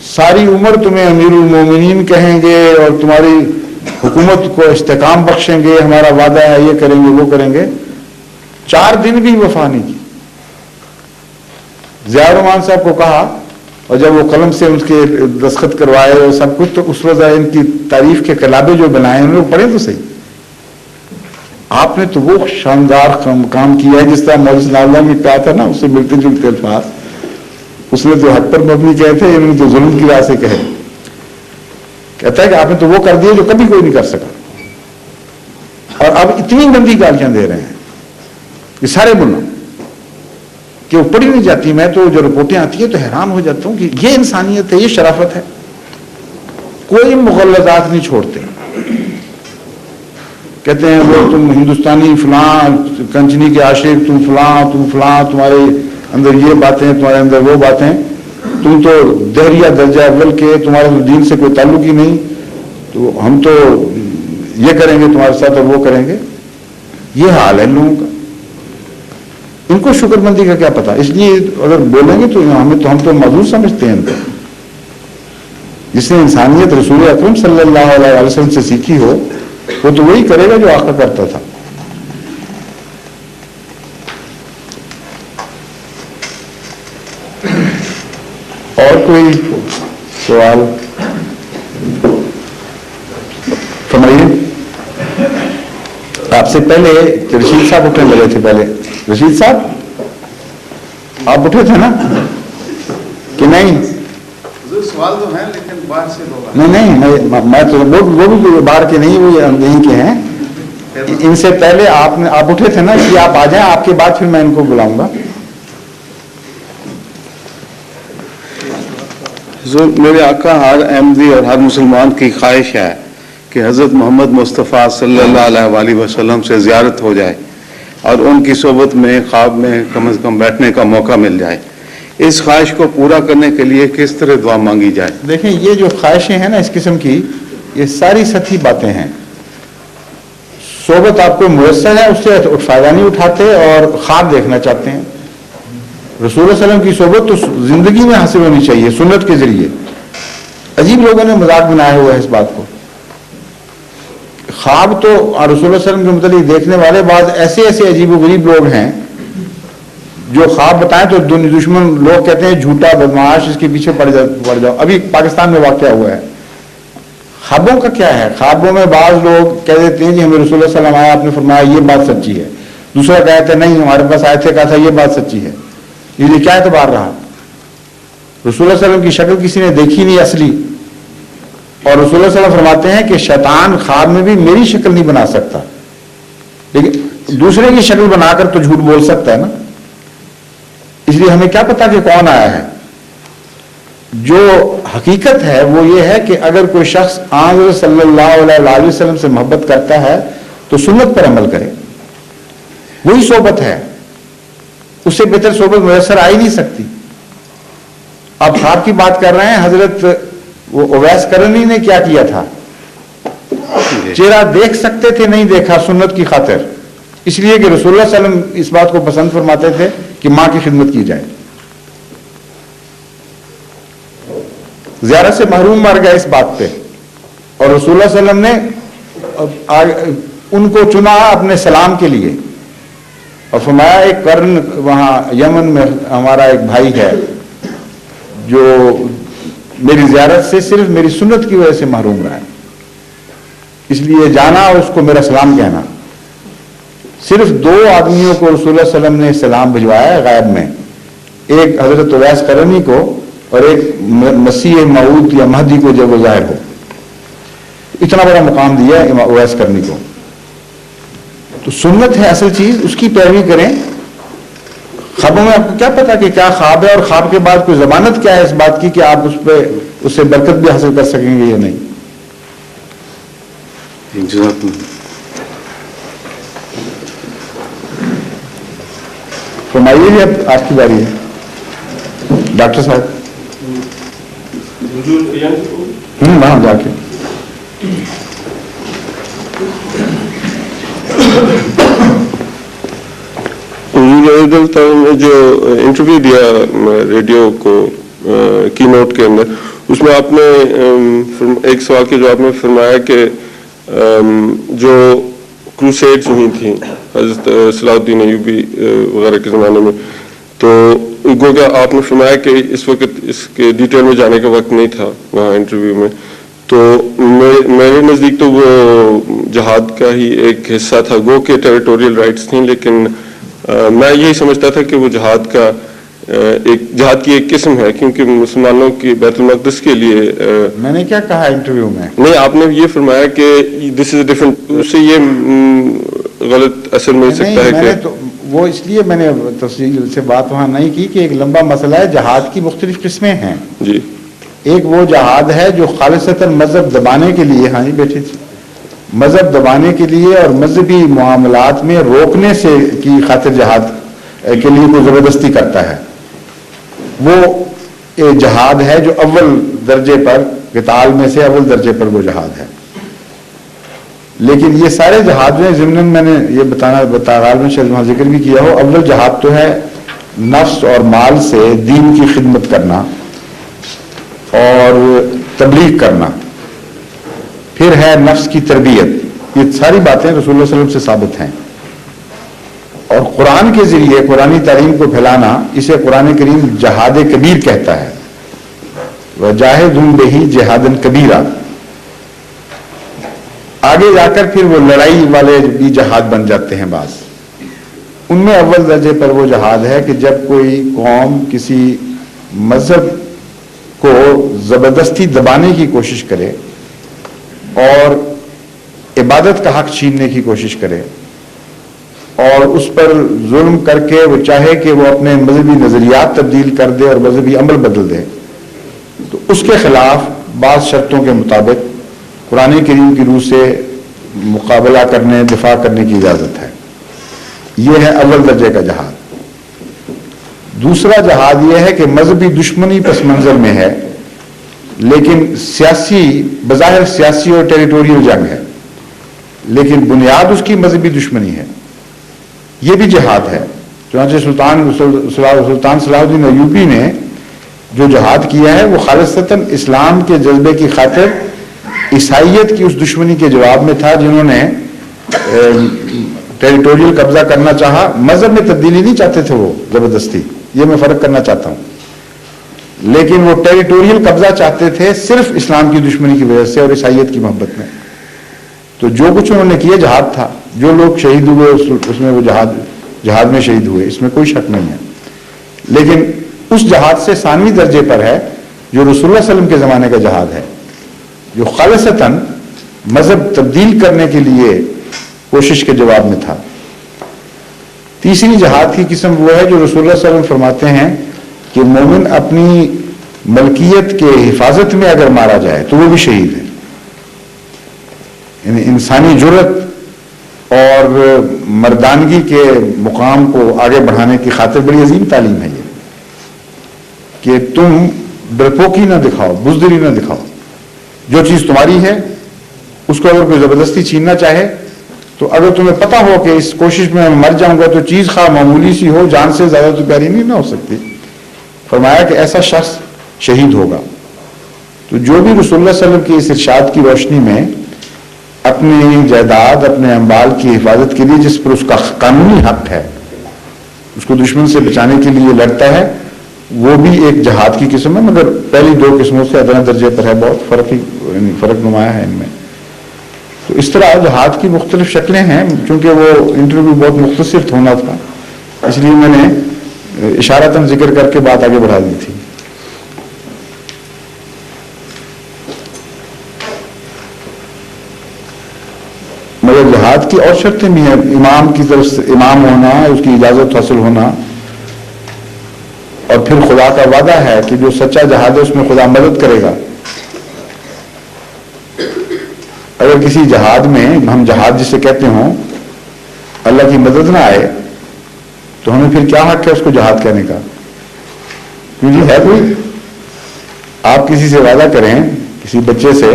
ساری عمر تمہیں امیر المومنین کہیں گے اور تمہاری حکومت کو استحکام بخشیں گے, ہمارا وعدہ ہے, یہ کریں گے وہ کریں گے. 4 دن بھی وفا نہیں کی. ضیاء الرحمان صاحب کو کہا, اور جب وہ قلم سے ان کے دستخط کروائے اور سب کچھ, تو اس وقت ان کی تعریف کے کلابے جو بنائے انہوں نے پڑھے تو صحیح. آپ نے تو وہ شاندار کام کیا ہے جس طرح مولوی ثناء اللہ میں کہا تھا نا, اس سے ملتے جلتے الفاظ. اس نے تو حق پر مبنی کہے تھے, انہوں نے تو ظلم کی راہ سے کہے. کہتا ہے کہ آپ نے تو وہ کر دیا جو کبھی کوئی نہیں کر سکا, اور اب اتنی گندی گالیاں دے رہے ہیں یہ سارے ملا کہ وہ پڑھی نہیں جاتی. میں تو جو رپورٹیں آتی ہیں تو حیران ہو جاتا ہوں کہ یہ انسانیت ہے, یہ شرافت ہے. کوئی مغلظات نہیں چھوڑتے. کہتے ہیں وہ تم ہندوستانی فلاں, کنچنی کے عاشق, تم فلاں, تمہارے اندر یہ باتیں, تمہارے اندر وہ باتیں, تم تو دہریہ درجہ اول کے, تمہارے تو دین سے کوئی تعلق ہی نہیں, تو ہم تو یہ کریں گے تمہارے ساتھ اور وہ کریں گے. یہ حال ہے لوگوں کا. ان کو شکر مندی کا کیا پتا. اس لیے اگر بولیں گے تو ہم تو معذور سمجھتے ہیں ان کو. جس نے انسانیت رسول اکرم صلی اللہ علیہ وسلم سے سیکھی ہو وہ تو وہی کرے گا جو آقا کرتا تھا. اور کوئی سوال فرمائیے. آپ سے پہلے رشید صاحب اٹھنے لگے تھے. پہلے رشید صاحب آپ اٹھے تھے نا کہ نہیں؟ سوال تو ہے لیکن باہر سے نہیں, میں تو وہ بھی باہر کے نہیں, وہ یہیں کے ہیں. ان سے پہلے آپ اٹھے تھے نا کہ آپ آ جائیں, آپ کے بعد پھر میں ان کو بلاؤں گا. حضور میرے آقا ہر احمدی اور ہر مسلمان کی خواہش ہے کہ حضرت محمد مصطفیٰ صلی اللہ علیہ وآلہ وسلم سے زیارت ہو جائے اور ان کی صحبت میں خواب میں کم از کم بیٹھنے کا موقع مل جائے. اس خواہش کو پورا کرنے کے لیے کس طرح دعا مانگی جائے؟ دیکھیں یہ جو خواہشیں ہیں نا اس قسم کی, یہ ساری سطحی باتیں ہیں. صحبت آپ کو میسر ہے, اس سے فائدہ نہیں اٹھاتے اور خواب دیکھنا چاہتے ہیں. رسول اللہ علیہ وسلم کی صحبت تو زندگی میں حاصل ہونی چاہیے سنت کے ذریعے. عجیب لوگوں نے مذاق بنایا ہوا ہے اس بات کو. خواب تو رسول اللہ علیہ وسلم کے متعلق دیکھنے والے بعض ایسے ایسے عجیب و غریب لوگ ہیں جو خواب بتائیں تو دشمن لوگ کہتے ہیں جھوٹا بدمعاش, اس کے پیچھے پڑ جاؤ. ابھی پاکستان میں واقعہ ہوا ہے. خوابوں کا کیا ہے؟ خوابوں میں بعض لوگ کہہ دیتے ہیں جی ہمیں رسول اللہ صلی اللہ علیہ وسلم آیا, آپ نے فرمایا یہ بات سچی ہے. دوسرا کہتے ہیں نہیں ہمارے پاس آئے تھے, کہا تھا یہ بات سچی ہے. یہ کیا اعتبار رہا؟ رسول اللہ صلی اللہ علیہ وسلم کی شکل کسی نے دیکھی نہیں اصلی, اور رسول اللہ صلی اللہ علیہ وسلم فرماتے ہیں کہ شیطان خواب میں بھی میری شکل نہیں بنا سکتا, لیکن دوسرے کی شکل بنا کر تو جھوٹ بول سکتا ہے نا. اس لیے ہمیں کیا پتا کہ کون آیا ہے. جو حقیقت ہے وہ یہ ہے کہ اگر کوئی شخص آن صلی اللہ علیہ وسلم سے محبت کرتا ہے تو سنت پر عمل کرے, وہی صحبت ہے. اس سے بہتر صحبت میسر آ ہی نہیں سکتی. آپ خواب کی بات کر رہے ہیں, حضرت اویس کرنی نے کیا کیا تھا؟ چہرہ دیکھ سکتے تھے, نہیں دیکھا سنت کی خاطر, اس لیے کہ رسول اللہ صلی اللہ علیہ وسلم اس بات کو پسند فرماتے تھے کہ ماں کی خدمت کی جائے. زیارت سے محروم مر گئے اس بات پہ, اور رسول اللہ صلی اللہ علیہ وسلم نے ان کو چنا اپنے سلام کے لیے, اور فرمایا ایک قرن وہاں یمن میں ہمارا ایک بھائی ہے جو میری زیارت سے صرف میری سنت کی وجہ سے محروم رہا ہے, اس لیے جانا اور اس کو میرا سلام کہنا. صرف 2 آدمیوں کو رسول اللہ صلی اللہ علیہ وسلم نے سلام بھجوایا غائب میں, ایک حضرت اویس قرنی کو اور ایک مسیح موعود یا مہدی کو جب وہ ظاہر ہو. اتنا بڑا مقام دیا ہے اویس قرنی کو. تو سنت ہے اصل چیز, اس کی پیروی کریں. خوابوں میں آپ کو کیا پتا کہ کیا خواب ہے, اور خواب کے بعد کوئی ضمانت کیا ہے اس بات کی کہ آپ اس سے برکت بھی حاصل کر سکیں گے یا نہیں. فرمائیے بھی, اب آپ کی باری ہے ڈاکٹر صاحب. وہاں جا کے جو انٹرویو دیا ریڈیو کو کی نوٹ کے اندر, اس میں آپ نے ایک سوال کے جواب میں فرمایا کہ جو کروسیڈز ہوئی تھیں حضرت صلاح الدین ایوبی وغیرہ کے زمانے میں, تو گو کہ آپ نے فرمایا کہ اس وقت اس کے ڈیٹیل میں جانے کا وقت نہیں تھا وہاں انٹرویو میں. تو میرے نزدیک تو وہ جہاد کا ہی ایک حصہ تھا, گو کہ ٹیریٹوریل رائٹس تھیں, لیکن میں یہی سمجھتا تھا کہ وہ جہاد کی ایک قسم ہے, کیونکہ مسلمانوں کی بیت المقدس کے لیے میں نے کیا کہا انٹرویو میں؟ نہیں, آپ نے یہ فرمایا کہ دس از اے ڈفرنٹ, اس سے یہ غلط اثر مل سکتا ہے کہ وہ اس لیے میں نے تفصیل سے بات وہاں نہیں کی کہ ایک لمبا مسئلہ ہے. جہاد کی مختلف قسمیں ہیں جی. ایک وہ جہاد ہے جو خالصتاً مذہب دبانے کے لیے, ہاں جی بیٹھے تھے, مذہب دبانے کے لیے اور مذہبی معاملات میں روکنے سے کی خاطر جہاد کے لیے کوئی زبردستی کرتا ہے. وہ ایک جہاد ہے جو اول درجے پر, قتال میں سے اول درجے پر وہ جہاد ہے. لیکن یہ سارے جہاد میں ضمن میں نے یہ غالباً شاید وہاں ذکر بھی کیا ہو, اول جہاد تو ہے نفس اور مال سے دین کی خدمت کرنا اور تبلیغ کرنا, پھر ہے نفس کی تربیت. یہ ساری باتیں رسول اللہ صلی اللہ علیہ وسلم سے ثابت ہیں, اور قرآن کے ذریعے قرآنی تعلیم کو پھیلانا, اسے قرآن کریم جہاد کبیر کہتا ہے. وَجَاهِدْهُمْ بِهِ جِهَادًا كَبِيرًا. آگے جا کر پھر وہ لڑائی والے بھی جہاد بن جاتے ہیں بعض. ان میں اول درجے پر وہ جہاد ہے کہ جب کوئی قوم کسی مذہب کو زبردستی دبانے کی کوشش کرے اور عبادت کا حق چھیننے کی کوشش کرے اور اس پر ظلم کر کے وہ چاہے کہ وہ اپنے مذہبی نظریات تبدیل کر دے اور مذہبی عمل بدل دے، تو اس کے خلاف بعض شرطوں کے مطابق قرآن کریم کی روح سے مقابلہ کرنے، دفاع کرنے کی اجازت ہے۔ یہ ہے اول درجے کا جہاد۔ دوسرا جہاد یہ ہے کہ مذہبی دشمنی پس منظر میں ہے، لیکن سیاسی، بظاہر سیاسی اور ٹیریٹوریل جنگ ہے، لیکن بنیاد اس کی مذہبی دشمنی ہے، یہ بھی جہاد ہے۔ چنانچہ سلطان صلاح الدین ایوبی نے جو جہاد کیا ہے وہ خالصتاً اسلام کے جذبے کی خاطر عیسائیت کی اس دشمنی کے جواب میں تھا جنہوں نے ٹیریٹوریل قبضہ کرنا چاہا۔ مذہب میں تبدیلی نہیں چاہتے تھے وہ زبردستی، یہ میں فرق کرنا چاہتا ہوں، لیکن وہ ٹیریٹوریل قبضہ چاہتے تھے صرف اسلام کی دشمنی کی وجہ سے اور عیسائیت کی محبت میں۔ تو جو کچھ انہوں نے کیا جہاد تھا، جو لوگ شہید ہوئے اس میں وہ جہاد میں شہید ہوئے، اس میں کوئی شک نہیں ہے، لیکن اس جہاد سے ثانوی درجے پر ہے جو رسول اللہ صلی اللہ علیہ وسلم کے زمانے کا جہاد ہے، جو خالصتاً مذہب تبدیل کرنے کے لیے کوشش کے جواب میں تھا۔ تیسری جہاد کی قسم وہ ہے جو رسول اللہ صلی اللہ علیہ وسلم فرماتے ہیں کہ مومن اپنی ملکیت کے حفاظت میں اگر مارا جائے تو وہ بھی شہید ہے۔ یعنی انسانی جرأت اور مردانگی کے مقام کو آگے بڑھانے کی خاطر بڑی عظیم تعلیم ہے یہ، کہ تم ڈرپوکی نہ دکھاؤ، بزدلی نہ دکھاؤ، جو چیز تمہاری ہے اس کو اگر کوئی زبردستی چھیننا چاہے تو اگر تمہیں پتہ ہو کہ اس کوشش میں میں مر جاؤں گا تو چیز خواہ معمولی سی ہو، جان سے زیادہ تو پیاری نہیں نہ ہو سکتی، فرمایا کہ ایسا شخص شہید ہوگا۔ تو جو بھی رسول اللہ صلی اللہ علیہ وسلم کی اس ارشاد کی روشنی میں اپنی جائیداد، اپنے اموال کی حفاظت کے لیے جس پر اس کا قانونی حق ہے، اس کو دشمن سے بچانے کے لیے لڑتا ہے، وہ بھی ایک جہاد کی قسم ہے، مگر پہلی دو قسموں سے ادنا درجے پر ہے، بہت فرق نمایاں ہے ان میں۔ تو اس طرح جہاد کی مختلف شکلیں ہیں، چونکہ وہ انٹرویو بہت مختصر ہونا تھا اس لیے میں نے اشارتاً ذکر کر کے بات آگے بڑھا دی تھی۔ مگر جہاد کی اور شرطیں بھی ہیں، امام کی طرف سے امام ہونا، اس کی اجازت حاصل ہونا، اور پھر خدا کا وعدہ ہے کہ جو سچا جہاد ہے اس میں خدا مدد کرے گا۔ اگر کسی جہاد میں، ہم جہاد جسے کہتے ہوں، اللہ کی مدد نہ آئے تو ہمیں پھر کیا حق ہے اس کو جہاد کہنے کا؟ کیونکہ ہے کوئی، آپ کسی سے وعدہ کریں، کسی بچے سے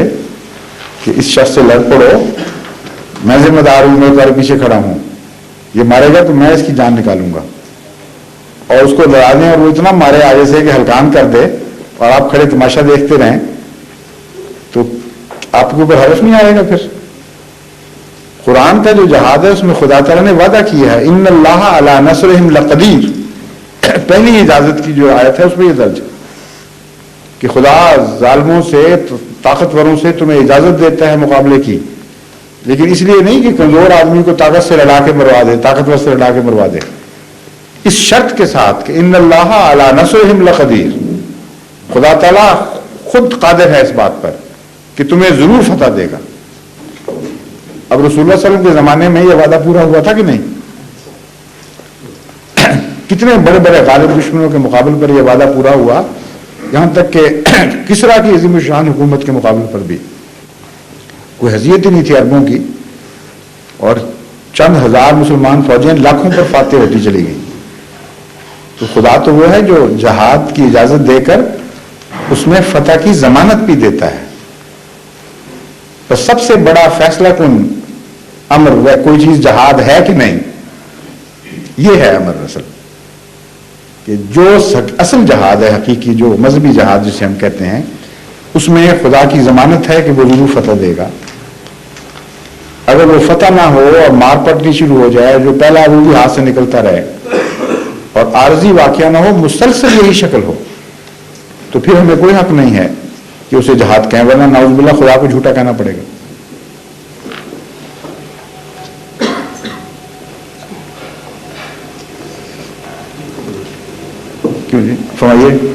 کہ اس شخص سے لڑ پڑو، میں ذمہ دار ہوں، میں تمہارے پیچھے کھڑا ہوں، یہ مارے گا تو میں اس کی جان نکالوں گا، اور اس کو لڑا دیں اور وہ اتنا مارے آگے سے کہ ہلکان کر دے اور آپ کھڑے تماشا دیکھتے رہیں تو آپ کے اوپر حرف نہیں آئے گا۔ پھر قرآن کا جو جہاد ہے اس میں خدا تعالیٰ نے وعدہ کیا ہے، ان اللہ علی نصرہم لقدیر، پہلی اجازت کی جو آیت ہے اس میں یہ درج ہے کہ خدا ظالموں سے، طاقتوروں سے تمہیں اجازت دیتا ہے مقابلے کی، لیکن اس لیے نہیں کہ کمزور آدمی کو طاقت سے لڑا کے مروا دے، طاقتور سے لڑا کے مروا دے، اس شرط کے ساتھ کہ ان اللہ علی نصرہم لقدیر، خدا تعالیٰ خود قادر ہے اس بات پر کہ تمہیں ضرور فتح دے گا۔ اب رسول اللہ صلی اللہ علیہ وسلم کے زمانے میں یہ وعدہ پورا ہوا تھا کہ نہیں؟ کتنے بڑے بڑے غالب دشمنوں کے مقابل پر یہ وعدہ پورا ہوا، یہاں تک کہ کسریٰ کی عظیم الشان حکومت کے مقابل پر بھی کوئی حیثیت ہی نہیں تھی عربوں کی، اور چند ہزار مسلمان فوجیں لاکھوں پر فاتح ہوتی چلی گئی۔ تو خدا تو وہ ہے جو جہاد کی اجازت دے کر اس میں فتح کی ضمانت بھی دیتا ہے۔ بس سب سے بڑا فیصلہ کن امر وہ کوئی چیز جہاد ہے کہ نہیں، یہ ہے امر اصل، کہ جو اصل جہاد ہے حقیقی، جو مذہبی جہاد جسے ہم کہتے ہیں، اس میں خدا کی ضمانت ہے کہ وہ ضرور فتح دے گا۔ اگر وہ فتح نہ ہو اور مار پٹنی شروع ہو جائے، جو پہلا وہ بھی ہاتھ سے نکلتا رہے اور عارضی واقعہ نہ ہو، مسلسل یہی شکل ہو، تو پھر ہمیں کوئی حق نہیں ہے کہ اسے جہاد کہیں، ورنہ نعوذ باللہ خدا کو جھوٹا کہنا پڑے گا۔ کیوں جی فرمائیے،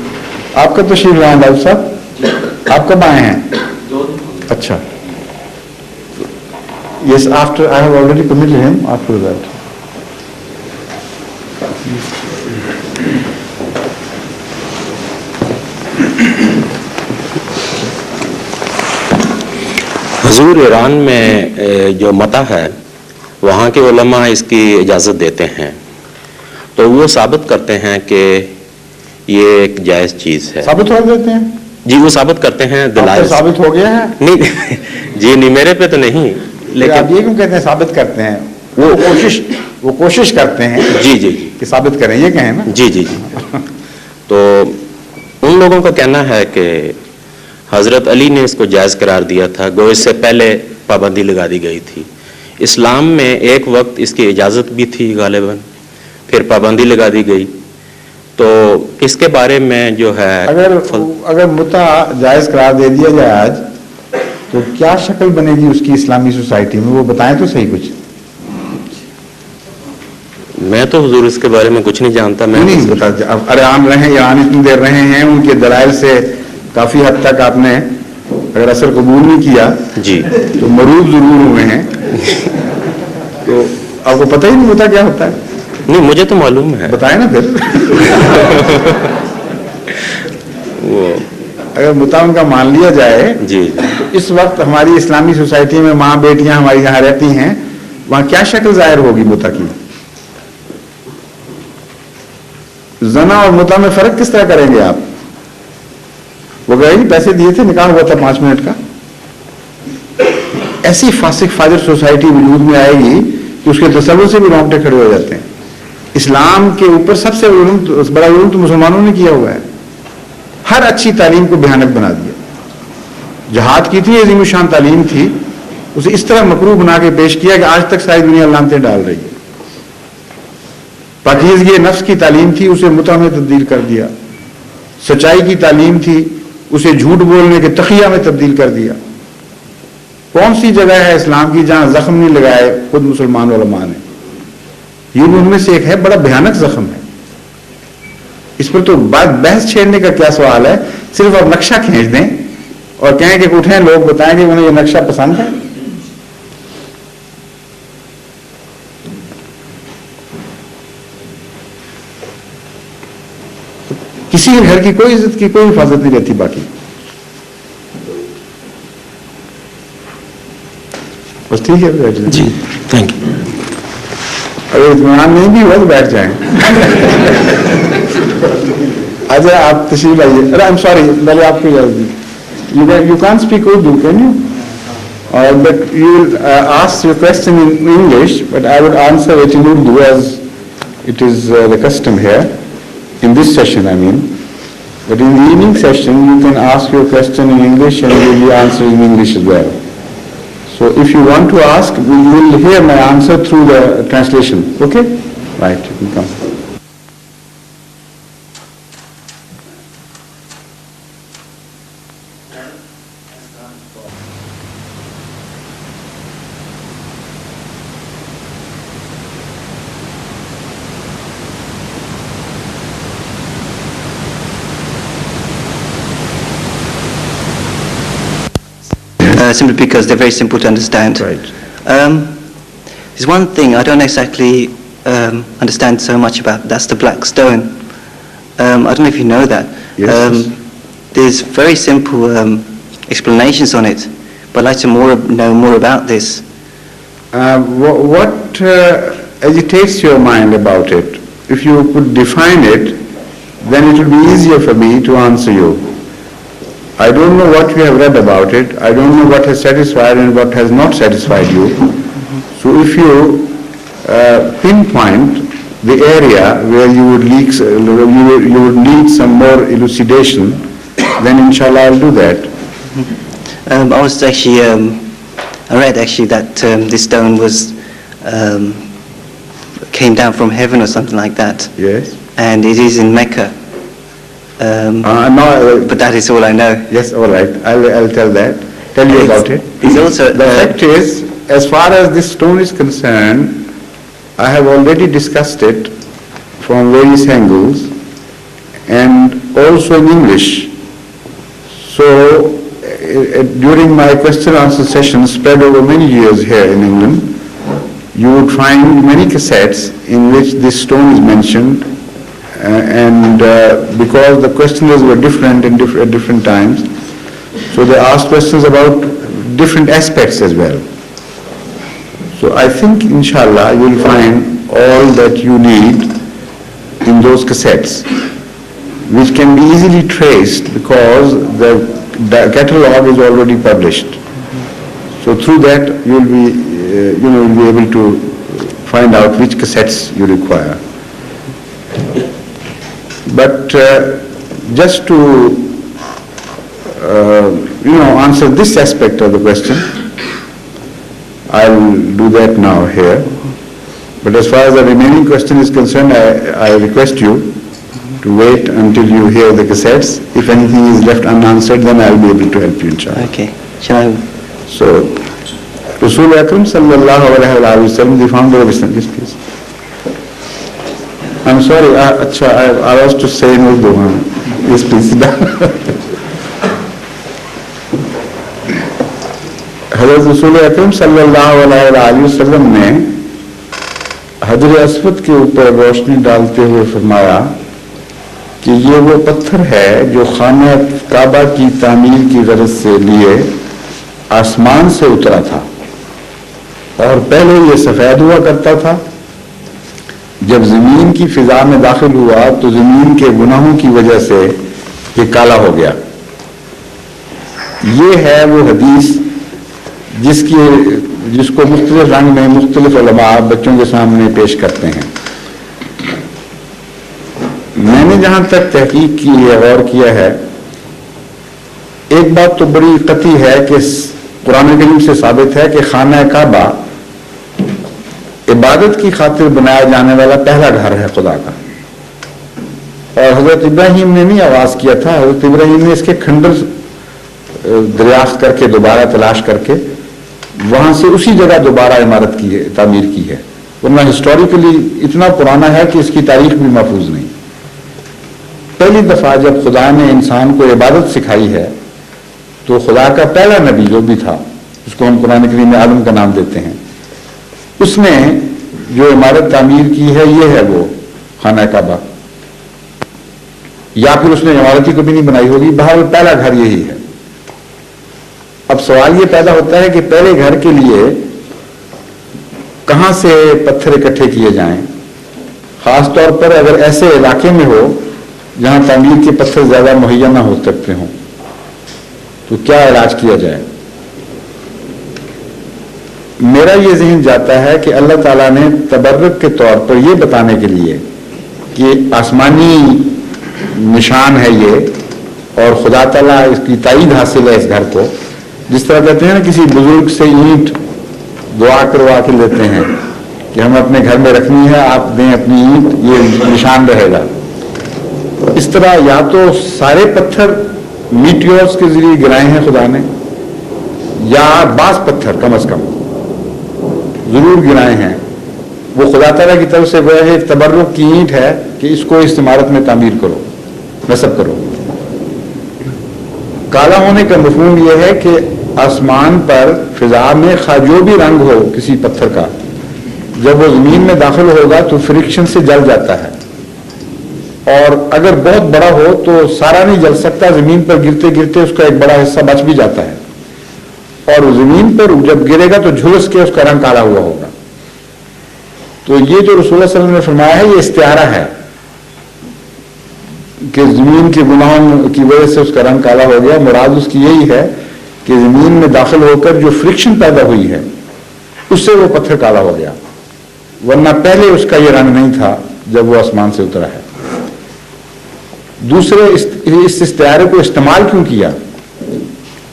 آپ کا تشریف لائیں ڈاکٹر صاحب، آپ کب آئے ہیں؟ اچھا، Yes, after I have already committed him. After that. حضور ایران میں جو متا ہے وہاں کے علماء اس کی اجازت دیتے ہیں تو وہ ثابت کرتے ہیں کہ یہ ایک جائز چیز ہے. ثابت ہو دیتے ہیں؟ جی وہ ثابت کرتے ہیں دلائل. ثابت ہو گیا ہے؟ نہیں جی نہیں میرے پہ تو نہیں لیکن آپ یہ کیوں کہتے ہیں ثابت کرتے ہیں؟ وہ کوشش کرتے ہیں جی جی جی کہ ثابت کریں، یہ کہیں نا. جی جی جی تو ان لوگوں کا کہنا ہے کہ حضرت علی نے اس کو جائز قرار دیا تھا، گو اس سے پہلے پابندی لگا دی گئی تھی. اسلام میں ایک وقت اس کی اجازت بھی تھی غالباً، پھر پابندی لگا دی گئی. تو اس کے بارے میں جو ہے اگر متع جائز قرار دے دیا جائے آج تو کیا شکل بنے گی اس کی اسلامی سوسائٹی میں؟ وہ بتائیں تو صحیح کچھ. میں تو حضور اس کے بارے میں کچھ نہیں جانتا. میں نہیں بتا. ارے عام رہے ایران اتنی دیر رہے ہیں، ان کے دلائل سے کافی حد تک آپ نے اگر اثر قبول نہیں کیا جی تو مروب ضرور ہوئے ہیں. تو آپ کو پتہ ہی نہیں ہوتا کیا ہوتا ہے. نہیں مجھے تو معلوم ہے. بتائیں نا پھر. وہ اگر متع ان کا مان لیا جائے جی تو اس وقت ہماری اسلامی سوسائٹی میں ماں بیٹیاں ہماری جہاں رہتی ہیں وہاں کیا شکل ظاہر ہوگی متع کی؟ زنا اور متع میں فرق کس طرح کریں گے آپ؟ وہ گئے نہیں، پیسے دیے تھے، نکاح ہوا تھا 5 منٹ کا. ایسی فاسق فاجر سوسائٹی وجود میں آئے گی کہ اس کے تصور سے بھی رونگٹے کھڑے ہو جاتے ہیں. اسلام کے اوپر سب سے بڑا ظلم تو مسلمانوں نے کیا ہوا ہے. ہر اچھی تعلیم کو بھیانک بنا دیا. جہاد کی تھی، عظیم الشان تعلیم تھی، اسے اس طرح مکروہ بنا کے پیش کیا کہ آج تک ساری دنیا لعنتیں ڈال رہی ہے. پاکیزگی نفس کی تعلیم تھی، اسے متع میں تبدیل کر دیا. سچائی کی تعلیم تھی، اسے جھوٹ بولنے کے تقیہ میں تبدیل کر دیا. کون سی جگہ ہے اسلام کی جہاں زخم نہیں لگائے خود مسلمان علماء نے؟ یہ ان میں سے ایک ہے، بڑا بھیانک زخم ہے. اس پر تو بحث چھیڑنے کا کیا سوال ہے؟ صرف آپ نقشہ کھینچ دیں اور کہیں کہ اٹھیں لوگ بتائیں کہ انہیں یہ نقشہ پسند ہے. کسی گھر کی کوئی عزت کی کوئی حفاظت نہیں رہتی باقی. بس ٹھیک ہے بیٹھ جائیں. جی تھینک یو. اگر اطمینان نہیں بھی ہوا تو بیٹھ جائیں. اچھا آپ تشریف لائیے. ارے آئی ایم سوری، پہلے آپ کو اجازت دی. You can speak Urdu can you? But you will ask your question in English but I would answer it in Urdu as it is the custom here in this session, I mean. But in the evening session, you can ask your question in English and we will be answering in English as well. So if you want to ask, you will hear my answer through the translation. Okay? Right, you can come. Simply because they're very simple to understand. Right. There's one thing I don't exactly understand so much about. That's the black stone. I don't know if you know that. Yes. There's very simple explanations on it, but I'd like to know more about this. What agitates your mind about it? If you could define it, then it will be easier for me to answer you. I don't know what you have read about it. I don't know what has satisfied and what has not satisfied you. So if you pinpoint the area where you would need some more elucidation, then inshallah I'll do that. I was actually, I read actually that this stone was came down from heaven or something like that. Yes. And it is in Mecca. No, But that is all I know. yes, all right. I'll tell you about it. It's also The fact is, as far as this stone is concerned, I have already discussed it from various angles and also in English. So during my question answer session spread over many years here in England, you would find many cassettes in which this stone is mentioned, and because the questioners were different at different times, so they asked questions about different aspects as well. So I think, inshallah, you will find all that you need in those cassettes, which can be easily traced because the catalog is already published. So through that you will be you'll be able to find out which cassettes you require. But just to answer this aspect of the question, I'll do that now here. But as far as the remaining question is concerned, I request you to wait until you hear the cassettes. If anything is left unanswered, then I'll be able to help you, inshallah. Okay. Shall I? So, Rasul Akram sallallahu alayhi wa sallam, the founder of Islam. Yes, please. I'm sorry, I was to say in Urdu. Yes, please. حضرت رسول اکرم صلی اللہ علیہ وسلم نے حجر اسود کے اوپر روشنی ڈالتے ہوئے فرمایا کہ یہ وہ پتھر ہے جو خانہ کعبہ کی تعمیر کی غرض سے لیے آسمان سے اترا تھا، اور پہلے یہ سفید ہوا کرتا تھا، جب زمین کی فضا میں داخل ہوا تو زمین کے گناہوں کی وجہ سے یہ کالا ہو گیا۔ یہ ہے وہ حدیث جس کو مختلف رنگ میں مختلف علماء بچوں کے سامنے پیش کرتے ہیں۔ میں نے جہاں تک تحقیق کی ہے، غور کیا ہے، ایک بات تو بڑی قطعی ہے کہ قرآن کریم سے ثابت ہے کہ خانہ کعبہ عبادت کی خاطر بنایا جانے والا پہلا گھر ہے خدا کا، اور حضرت ابراہیم نے نہیں آغاز کیا تھا، حضرت ابراہیم نے اس کے کھنڈر دریافت کر کے دوبارہ تلاش کر کے وہاں سے اسی جگہ دوبارہ عمارت کی ہے، تعمیر کی ہے، ورنہ ہسٹوریکلی اتنا پرانا ہے کہ اس کی تاریخ بھی محفوظ نہیں۔ پہلی دفعہ جب خدا نے انسان کو عبادت سکھائی ہے تو خدا کا پہلا نبی جو بھی تھا، اس کو ہم قرآن کریم میں آدم کا نام دیتے ہیں، اس نے جو عمارت تعمیر کی ہے یہ ہے وہ خانہ کعبہ، یا پھر اس نے عمارت ہی کبھی نہیں بنائی ہوگی، بہرحال پہلا گھر یہی ہے۔ اب سوال یہ پیدا ہوتا ہے کہ پہلے گھر کے لیے کہاں سے پتھر اکٹھے کیے جائیں، خاص طور پر اگر ایسے علاقے میں ہو جہاں تعمیر کے پتھر زیادہ مہیا نہ ہو سکتے ہوں تو کیا علاج کیا جائے۔ میرا یہ ذہن جاتا ہے کہ اللہ تعالیٰ نے تبرک کے طور پر یہ بتانے کے لیے کہ آسمانی نشان ہے یہ، اور خدا تعالیٰ اس کی تائید حاصل ہے اس گھر کو، جس طرح کہتے ہیں نا کسی بزرگ سے اینٹ دعا کروا کے لیتے ہیں کہ ہم اپنے گھر میں رکھنی ہے، آپ دیں اپنی اینٹ، یہ نشان رہے گا۔ اس طرح یا تو سارے پتھر میٹیورز کے ذریعے گرائے ہیں خدا نے، یا بعض پتھر کم از کم ضرور گرائے ہیں، وہ خدا تعالیٰ کی طرف سے وہ ایک تبرک کی اینٹ ہے کہ اس کو اس عمارت میں تعمیر کرو، نصب کرو۔ کالا ہونے کا مفہوم یہ ہے کہ آسمان پر فضا میں جو بھی رنگ ہو کسی پتھر کا، جب وہ زمین میں داخل ہوگا تو فرکشن سے جل جاتا ہے، اور اگر بہت بڑا ہو تو سارا نہیں جل سکتا، زمین پر گرتے گرتے اس کا ایک بڑا حصہ بچ بھی جاتا ہے، اور زمین پر جب گرے گا تو جھلس کے اس کا رنگ کالا ہوا ہوگا۔ تو یہ جو رسول اللہ صلی اللہ علیہ وسلم نے فرمایا ہے یہ استعارہ ہے کہ زمین کے گناہوں کی وجہ سے اس کا رنگ کالا ہو گیا، مراد اس کی یہی ہے کہ زمین میں داخل ہو کر جو فرکشن پیدا ہوئی ہے اس سے وہ پتھر کالا ہو گیا، ورنہ پہلے اس کا یہ رنگ نہیں تھا جب وہ آسمان سے اترا ہے۔ دوسرے اس استعارے کو استعمال کیوں کیا؟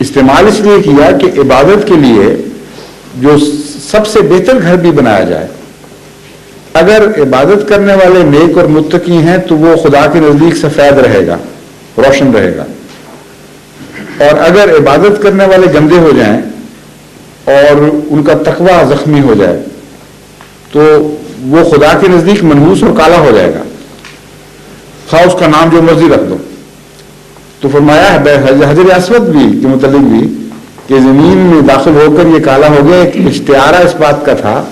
استعمال اس لیے کیا کہ عبادت کے لیے جو سب سے بہتر گھر بھی بنایا جائے، اگر عبادت کرنے والے نیک اور متقی ہیں تو وہ خدا کے نزدیک سفید رہے گا، روشن رہے گا، اور اگر عبادت کرنے والے گندے ہو جائیں اور ان کا تقوی زخمی ہو جائے تو وہ خدا کے نزدیک منحوس اور کالا ہو جائے گا، خواہ اس کا نام جو مرضی رکھ دو۔ تو فرمایا ہے حجر اسود بھی کے متعلق بھی کہ زمین میں داخل ہو کر یہ کالا ہو گیا. ایک اشتہارہ اس بات کا تھا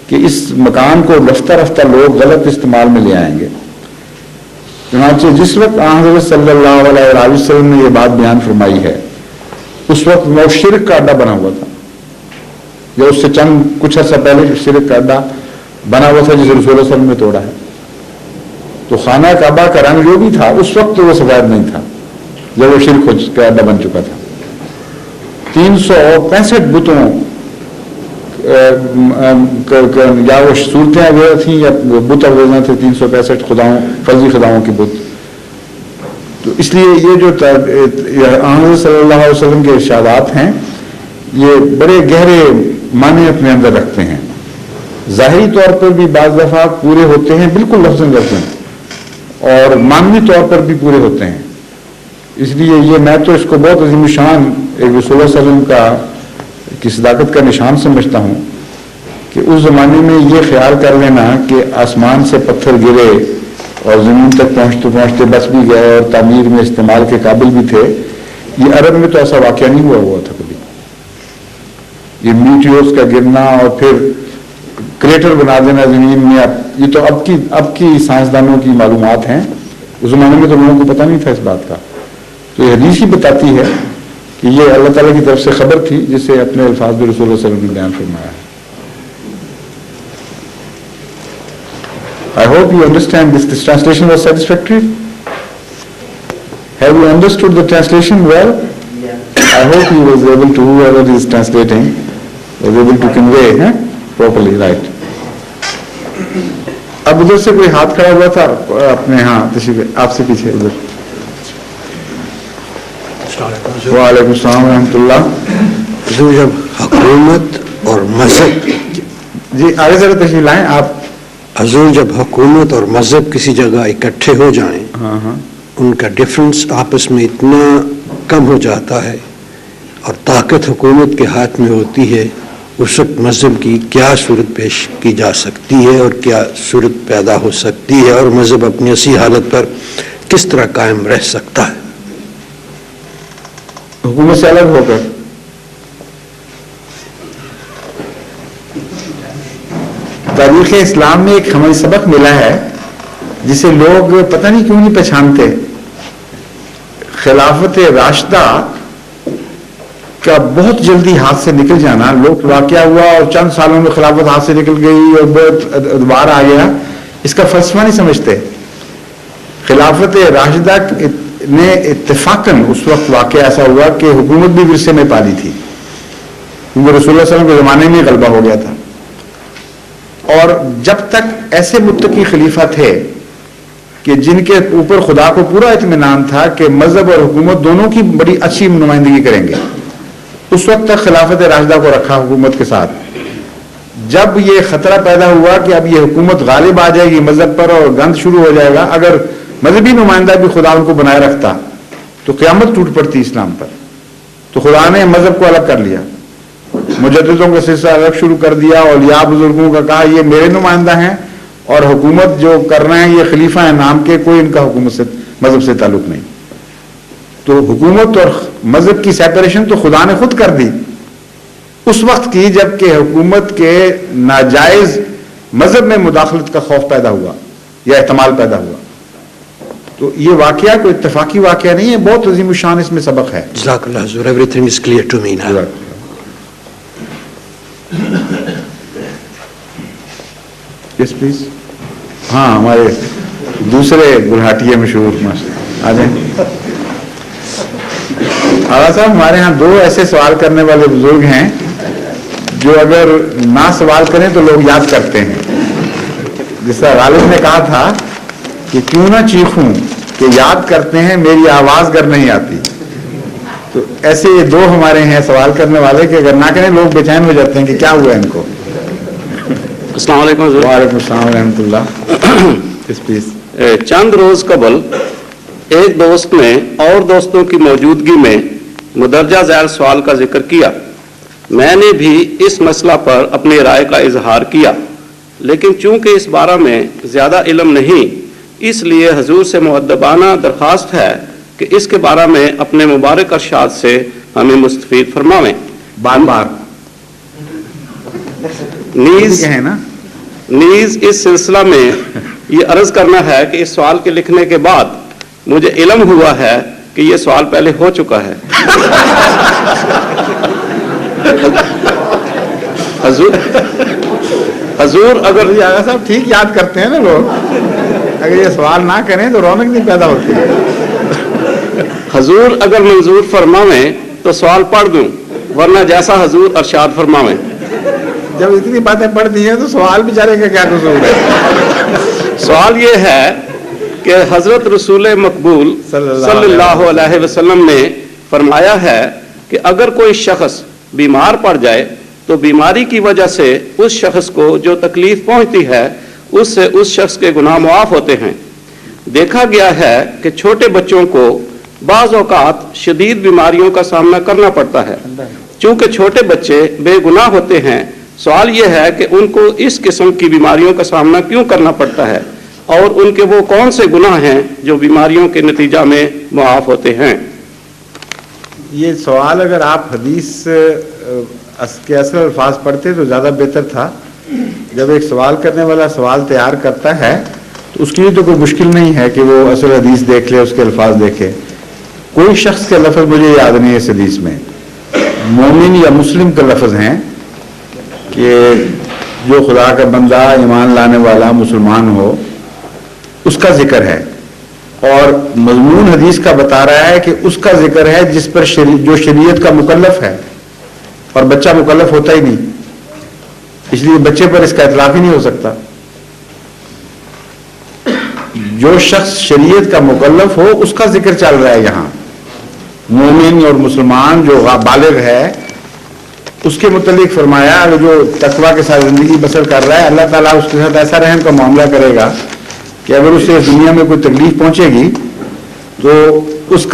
کہ اس مکان کو رفتہ رفتہ لوگ غلط استعمال میں لے آئیں گے. چنانچہ جس وقت حضرت صلی اللہ علیہ وسلم نے یہ بات بیان فرمائی ہے اس وقت وہ شرک کا اڈا بنا ہوا تھا, یا اس سے کچھ عرصہ پہلے شرک کا اڈا بنا ہوا تھا جسے رسول اللہ صلی اللہ علیہ وسلم نے توڑا ہے. تو خانہ کعبہ کا رنگ جو بھی تھا اس وقت تو وہ سفید نہیں تھا جب وہ شرک کا اڈا بن چکا تھا. 365 بتوں یا وہ صورتیں وغیرہ تھیں یا بت وغیرہ تھے, 365 خداؤں فرضی خداؤں کے بت. تو اس لیے یہ جو حضرت صلی اللہ علیہ وسلم کے ارشادات ہیں یہ بڑے گہرے معنی اپنے اندر رکھتے ہیں. ظاہری طور پر بھی بعض دفعہ پورے ہوتے ہیں بالکل لفظاً لفظاً, اور معنوی طور پر بھی پورے ہوتے ہیں. اس لیے یہ میں تو اس کو بہت عظیم شان ایک رسول اللہ صلی اللہ علیہ وسلم کی صداقت کا نشان سمجھتا ہوں کہ اس زمانے میں یہ خیال کر لینا کہ آسمان سے پتھر گرے اور زمین تک پہنچتے پہنچتے بس بھی گئے اور تعمیر میں استعمال کے قابل بھی تھے, یہ عرب میں تو ایسا واقعہ نہیں ہوا تھا کبھی. یہ میٹیورز کا گرنا اور پھر کریٹر بنا دینا زمین میں, یہ تو اب کی سائنسدانوں کی معلومات ہیں. اس زمانے میں تو لوگوں کو پتہ نہیں تھا اس بات کا. تو یہ حدیث ہی بتاتی ہے کہ یہ اللہ تعالیٰ کی طرف سے خبر تھی جسے اپنے الفاظ میں رسول اللہ صلی اللہ علیہ وسلم نے بیان فرمایا ہے. I hope you understand this translation was satisfactory. Have you understood the translation well? I hope he was able to, whoever is translating, was able to convey properly, right. اب ادھر سے کوئی ہاتھ کھڑا ہوا تھا اپنے, ہاں تشریف آپ سے پیچھے ادھر. وعلیکم السلام ورحمۃ اللہ. جب حکومت اور مذہب, جی آگے ذرا تشریف لائیں آپ. حضور جب حکومت اور مذہب کسی جگہ اکٹھے ہو جائیں, ان کا ڈفرنس آپس میں اتنا کم ہو جاتا ہے اور طاقت حکومت کے ہاتھ میں ہوتی ہے, اس وقت مذہب کی کیا صورت پیش کی جا سکتی ہے اور کیا صورت پیدا ہو سکتی ہے, اور مذہب اپنی اصلی حالت پر کس طرح قائم رہ سکتا ہے حکومت سے الگ ہو کر. تاریخ اسلام میں ایک ہمیں سبق ملا ہے جسے لوگ پتہ نہیں کیوں نہیں پہچانتے. خلافت راشدہ کا بہت جلدی ہاتھ سے نکل جانا, لوگ واقعہ ہوا اور چند سالوں میں خلافت ہاتھ سے نکل گئی اور بہت ادوار آ گیا, اس کا فلسفہ نہیں سمجھتے. خلافت راشدہ نے اتفاقاً اس وقت واقعہ ایسا ہوا کہ حکومت بھی ورثے میں پالی تھی, کیونکہ رسول اللہ صلی اللہ علیہ وسلم کے زمانے میں غلبہ ہو گیا تھا. اور جب تک ایسے متقی خلیفہ تھے کہ جن کے اوپر خدا کو پورا اطمینان تھا کہ مذہب اور حکومت دونوں کی بڑی اچھی نمائندگی کریں گے, اس وقت تک خلافت راشدہ کو رکھا حکومت کے ساتھ. جب یہ خطرہ پیدا ہوا کہ اب یہ حکومت غالب آ جائے گی مذہب پر اور گند شروع ہو جائے گا, اگر مذہبی نمائندہ بھی خدا ان کو بنائے رکھتا تو قیامت ٹوٹ پڑتی اسلام پر. تو خدا نے مذہب کو الگ کر لیا, مجددوں کا سلسلہ الگ شروع کر دیا, اولیاء بزرگوں کا کہا یہ میرے نمائندہ ہیں اور حکومت جو کر رہے ہیں یہ خلیفہ ہیں نام کے, کوئی ان کا حکومت سے مذہب سے تعلق نہیں. تو حکومت اور مذہب کی سیپریشن تو خدا نے خود کر دی اس وقت کی جب کہ حکومت کے ناجائز مذہب میں مداخلت کا خوف پیدا ہوا یا احتمال پیدا ہوا. تو یہ واقعہ کوئی اتفاقی واقعہ نہیں ہے, بہت عظیم الشان اس میں سبق ہے. جزاک اللہ حضور, everything is clear to me now. Yes please. ہاں ہمارے دوسرے گلہاٹیے مشہور آ جائیں. اعلیٰ صاحب ہمارے ہاں دو ایسے سوال کرنے والے بزرگ ہیں جو اگر نہ سوال کریں تو لوگ یاد کرتے ہیں. جس طرح غالب نے کہا تھا کہ کیوں نہ چیخوں کہ یاد کرتے ہیں میری آواز گر نہیں آتی. تو ایسے یہ دو ہمارے ہیں سوال کرنے والے کہ اگر نہ کریں لوگ بے چین ہو جاتے ہیں کہ کیا ہوا ان کو. السلام علیکم. وعلیکم السلام ورحمۃ اللہ. چند روز قبل ایک دوست نے اور دوستوں کی موجودگی میں مدرجہ ذیل سوال کا ذکر کیا. میں نے بھی اس مسئلہ پر اپنی رائے کا اظہار کیا, لیکن چونکہ اس بارے میں زیادہ علم نہیں, اس لیے حضور سے مؤدبانہ درخواست ہے کہ اس کے بارے میں اپنے مبارک ارشاد سے ہمیں مستفید فرماویں. بار بار نیز اس سلسلہ میں یہ عرض کرنا ہے کہ اس سوال کے لکھنے کے بعد مجھے علم ہوا ہے کہ یہ سوال پہلے ہو چکا ہے. حضور اگر صاحب ٹھیک یاد کرتے ہیں نا لوگ, اگر یہ سوال نہ کریں تو رونق نہیں پیدا ہوتی. حضور اگر منظور فرماویں تو سوال پڑھ دوں, ورنہ جیسا حضور ارشاد فرماویں. جب اتنی باتیں پڑھ دی ہیں تو سوال بیچارے کا کیا قصور ہے؟ سوال یہ ہے کہ حضرت رسول مقبول صلی اللہ علیہ وسلم نے فرمایا ہے کہ اگر کوئی شخص بیمار پڑ جائے تو بیماری کی وجہ سے اس شخص کو جو تکلیف پہنچتی ہے اس سے اس شخص کے گناہ معاف ہوتے ہیں. دیکھا گیا ہے کہ چھوٹے بچوں کو بعض اوقات شدید بیماریوں کا سامنا کرنا پڑتا ہے. چونکہ چھوٹے بچے بے گناہ ہوتے ہیں, سوال یہ ہے کہ ان کو اس قسم کی بیماریوں کا سامنا کیوں کرنا پڑتا ہے, اور ان کے وہ کون سے گناہ ہیں جو بیماریوں کے نتیجہ میں معاف ہوتے ہیں. یہ سوال اگر آپ حدیث کے اصل الفاظ پڑھتے تو زیادہ بہتر تھا. جب ایک سوال کرنے والا سوال تیار کرتا ہے تو اس کے لیے تو کوئی مشکل نہیں ہے کہ وہ اصل حدیث دیکھ لے, اس کے الفاظ دیکھے. کوئی شخص کے لفظ مجھے یاد نہیں ہے اس حدیث میں, مومن یا مسلم کا لفظ ہیں کہ جو خدا کا بندہ ایمان لانے والا مسلمان ہو اس کا ذکر ہے, اور مضمون حدیث کا بتا رہا ہے کہ اس کا ذکر ہے جس پر جو شریعت کا مکلف ہے, اور بچہ مکلف ہوتا ہی نہیں, اس لیے بچے پر اس کا اطلاق ہی نہیں ہو سکتا. جو شخص شریعت کا مکلف ہو اس کا ذکر چل رہا ہے یہاں. مومن اور مسلمان جو بالغ ہے اس کے متعلق فرمایا, اگر جو تقوی کے ساتھ زندگی بسر کر رہا ہے اللہ تعالیٰ اس کے ساتھ ایسا رحم کا معاملہ کرے گا کہ اگر اسے اس دنیا میں کوئی تکلیف پہنچے گی تو اس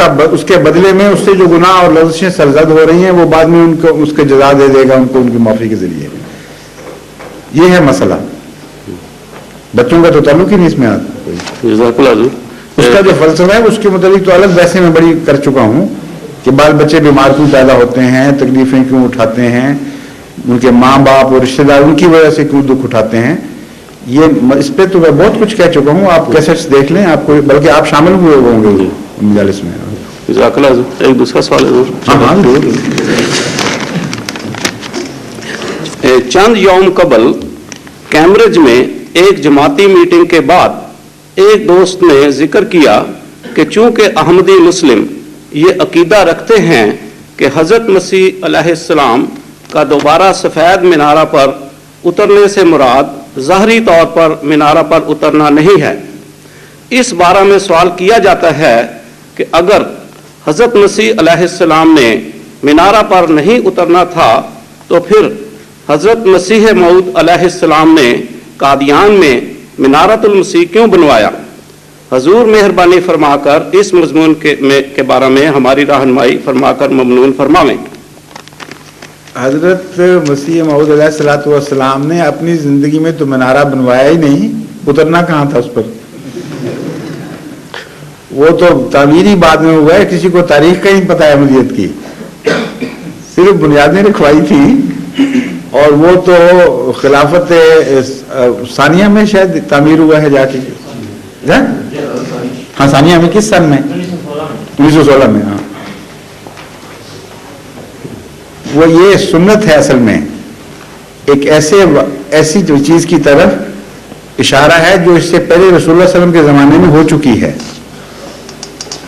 کے بدلے میں اس سے جو گناہ اور لغزشیں سرزد ہو رہی ہیں وہ بعد میں ان کو اس کے جزا دے دے گا ان کو, ان کی معافی کے ذریعے. یہ ہے مسئلہ. بچوں کا تو تعلق ہی نہیں اس میں آتا. اس کا جو فلسفہ ہے اس کے متعلق تو الگ ویسے میں بڑی کر چکا ہوں کہ بال بچے بیمار کیوں پیدا ہوتے ہیں, تکلیفیں کیوں اٹھاتے ہیں, ان کے ماں باپ اور رشتہ دار ان کی وجہ سے کیوں دکھ اٹھاتے ہیں. یہ اس پہ تو میں بہت کچھ کہہ چکا ہوں, آپ کیسٹس دیکھ لیں, آپ کو بلکہ آپ شامل ہوئے ہوں گے مجالس میں. ایک دوسرا سوال ہے. چند یوم قبل کیمبرج میں ایک جماعتی میٹنگ کے بعد ایک دوست نے ذکر کیا کہ چونکہ احمدی مسلم یہ عقیدہ رکھتے ہیں کہ حضرت مسیح علیہ السلام کا دوبارہ سفید مینارہ پر اترنے سے مراد ظاہری طور پر مینارہ پر اترنا نہیں ہے. اس بارے میں سوال کیا جاتا ہے کہ اگر حضرت مسیح علیہ السلام نے مینارہ پر نہیں اترنا تھا تو پھر حضرت مسیح موعود علیہ السلام نے قادیان میں مینارۃ المسیح کیوں بنوایا؟ حضور مہربانی فرما کر اس مضمون کے بارے میں ہماری رہنمائی فرما کر ممنون فرمائیں. حضرت مسیح موعود علیہ السلام نے اپنی زندگی میں تو مینارہ بنوایا ہی نہیں, اترنا کہاں تھا اس پر؟ وہ تو تعمیری بعد میں ہوا ہے, کسی کو تاریخ کا ہی پتہ ہے احمدیت کی, صرف بنیادیں رکھوائی تھی, اور وہ تو خلافت ثانیہ میں شاید تعمیر ہوا ہے جا کے. ہاں ثانیہ میں کس سن میں؟ 1916 میں. ہاں وہ یہ سنت ہے اصل میں, ایک ایسی جو چیز کی طرف اشارہ ہے جو اس سے پہلے رسول اللہ صلی اللہ علیہ وسلم کے زمانے میں ہو چکی ہے.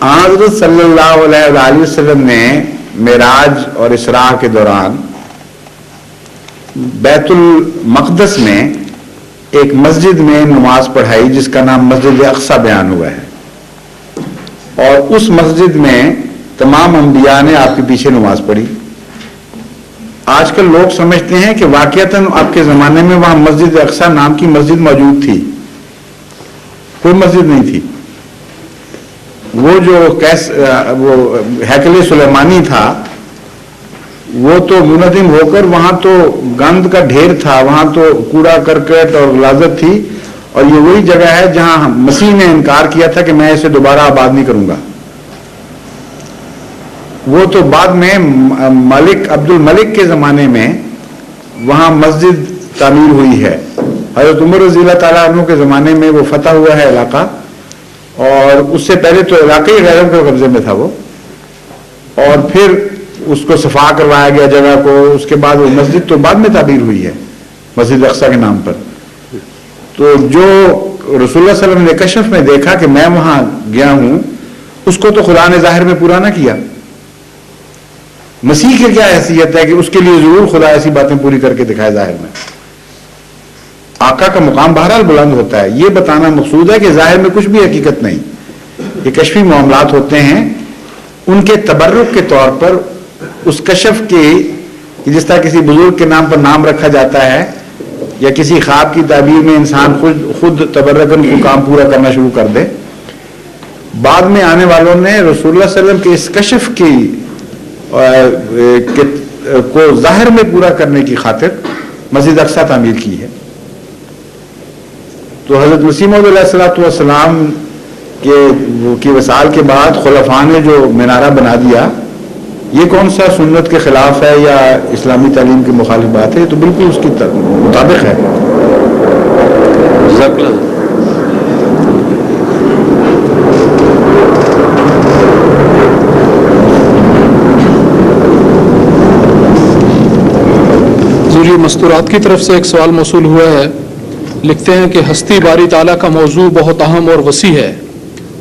حضرت صلی اللہ علیہ وآلہ وسلم نے معراج اور اسراء کے دوران بیت المقدس میں ایک مسجد میں نماز پڑھائی جس کا نام مسجد اقصی بیان ہوا ہے, اور اس مسجد میں تمام انبیاء نے آپ کے پیچھے نماز پڑھی. آج کل لوگ سمجھتے ہیں کہ واقعتاً آپ کے زمانے میں وہاں مسجد اقصی نام کی مسجد موجود تھی. کوئی مسجد نہیں تھی. وہ جو ہیکل سلیمانی تھا وہ تو منظم ہو کر وہاں تو گند کا ڈھیر تھا, وہاں تو کوڑا کرکٹ اور غلاظت تھی, اور یہ وہی جگہ ہے جہاں مسیح نے انکار کیا تھا کہ میں اسے دوبارہ آباد نہیں کروں گا. وہ تو بعد میں ملک عبد الملک کے زمانے میں وہاں مسجد تعمیر ہوئی ہے. حضرت عمر رضی اللہ تعالیٰ عنہ کے زمانے میں وہ فتح ہوا ہے علاقہ, اور اس سے پہلے تو علاقائی غیروں کے قبضے میں تھا وہ, اور پھر اس کو صفا کروایا گیا جگہ کو. اس کے بعد وہ مسجد تو بعد میں تعبیر ہوئی ہے, مسجد اقصیٰ کے نام پر. تو جو رسول اللہ صلی اللہ علیہ وسلم نے کشف میں دیکھا کہ میں وہاں گیا ہوں, اس کو تو خدا نے ظاہر میں پورا نہ کیا. مسیح کی کیا حیثیت ہے کہ اس کے لیے ضرور خدا ایسی باتیں پوری کر کے دکھائے ظاہر میں. آقا کا مقام بہرحال بلند ہوتا ہے. یہ بتانا مقصود ہے کہ ظاہر میں کچھ بھی حقیقت نہیں. یہ کشفی معاملات ہوتے ہیں, ان کے تبرک کے طور پر اس کشف کے, جس طرح کسی بزرگ کے نام پر نام رکھا جاتا ہے, یا کسی خواب کی تعبیر میں انسان خود تبرکن کو کام پورا کرنا شروع کر دے. بعد میں آنے والوں نے رسول اللہ صلی اللہ علیہ وسلم کے اس کشف کو ظاہر میں پورا کرنے کی خاطر مسجد اقصیٰ تعمیر کی ہے. تو حضرت مسیح موعود علیہ الصلوۃ والسلام کی وصال کے بعد خلفاء نے جو مینارہ بنا دیا, یہ کون سا سنت کے خلاف ہے یا اسلامی تعلیم کی مخالف بات ہے؟ یہ تو بالکل اس کی مطابق ہے. جزاک اللہ. حضور مستورات کی طرف سے ایک سوال موصول ہوا ہے. لکھتے ہیں کہ ہستی باری تعالیٰ کا موضوع بہت اہم اور وسیع ہے,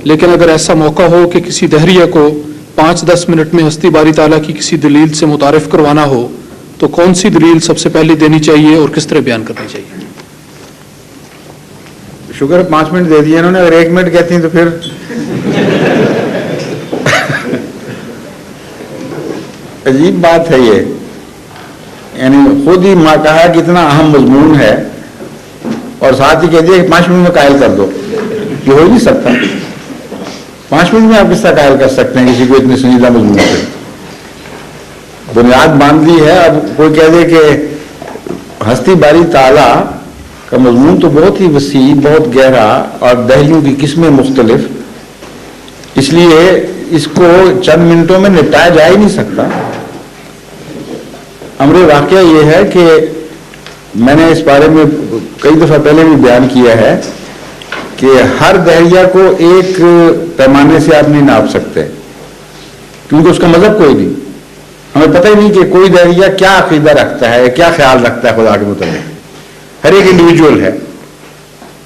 لیکن اگر ایسا موقع ہو کہ کسی دہریہ کو 5-10 منٹ میں ہستی باری تعالیٰ کی کسی دلیل سے متعارف کروانا ہو, تو کون سی دلیل سب سے پہلے دینی چاہیے اور کس طرح بیان کرنی چاہیے؟ شکر 5 منٹ دے دیے انہوں نے, اگر 1 منٹ کہتی ہیں تو پھر عجیب بات ہے یہ. یعنی خود ہی ماں کہا کہ اتنا اہم مضمون ہے, اور ساتھ ہی کہہ دیا کہ 5 منٹ میں قائل کر دو. یہ ہو نہیں سکتا. 5 منٹ میں آپ کس طرح قائل کر سکتے ہیں کسی کو اتنے سنجیدہ مضمون سے؟ بنیاد باندھ لی ہے. اب کوئی کہہ دے کہ ہستی باری تعالیٰ کا مضمون تو بہت ہی وسیع, بہت گہرا, اور دہلیوں کی قسمیں مختلف, اس لیے اس کو چند منٹوں میں نپٹایا جا ہی نہیں سکتا. امر واقعہ یہ ہے کہ میں نے اس بارے میں کئی دفعہ پہلے بھی بیان کیا ہے کہ ہر دہریہ کو ایک پیمانے سے آپ نہیں ناپ سکتے, کیونکہ اس کا مذہب کوئی نہیں. ہمیں پتہ ہی نہیں کہ کوئی دہریہ کیا عقیدہ رکھتا ہے, کیا خیال رکھتا ہے خدا کے متعلق. ہر ایک انڈیویجول ہے.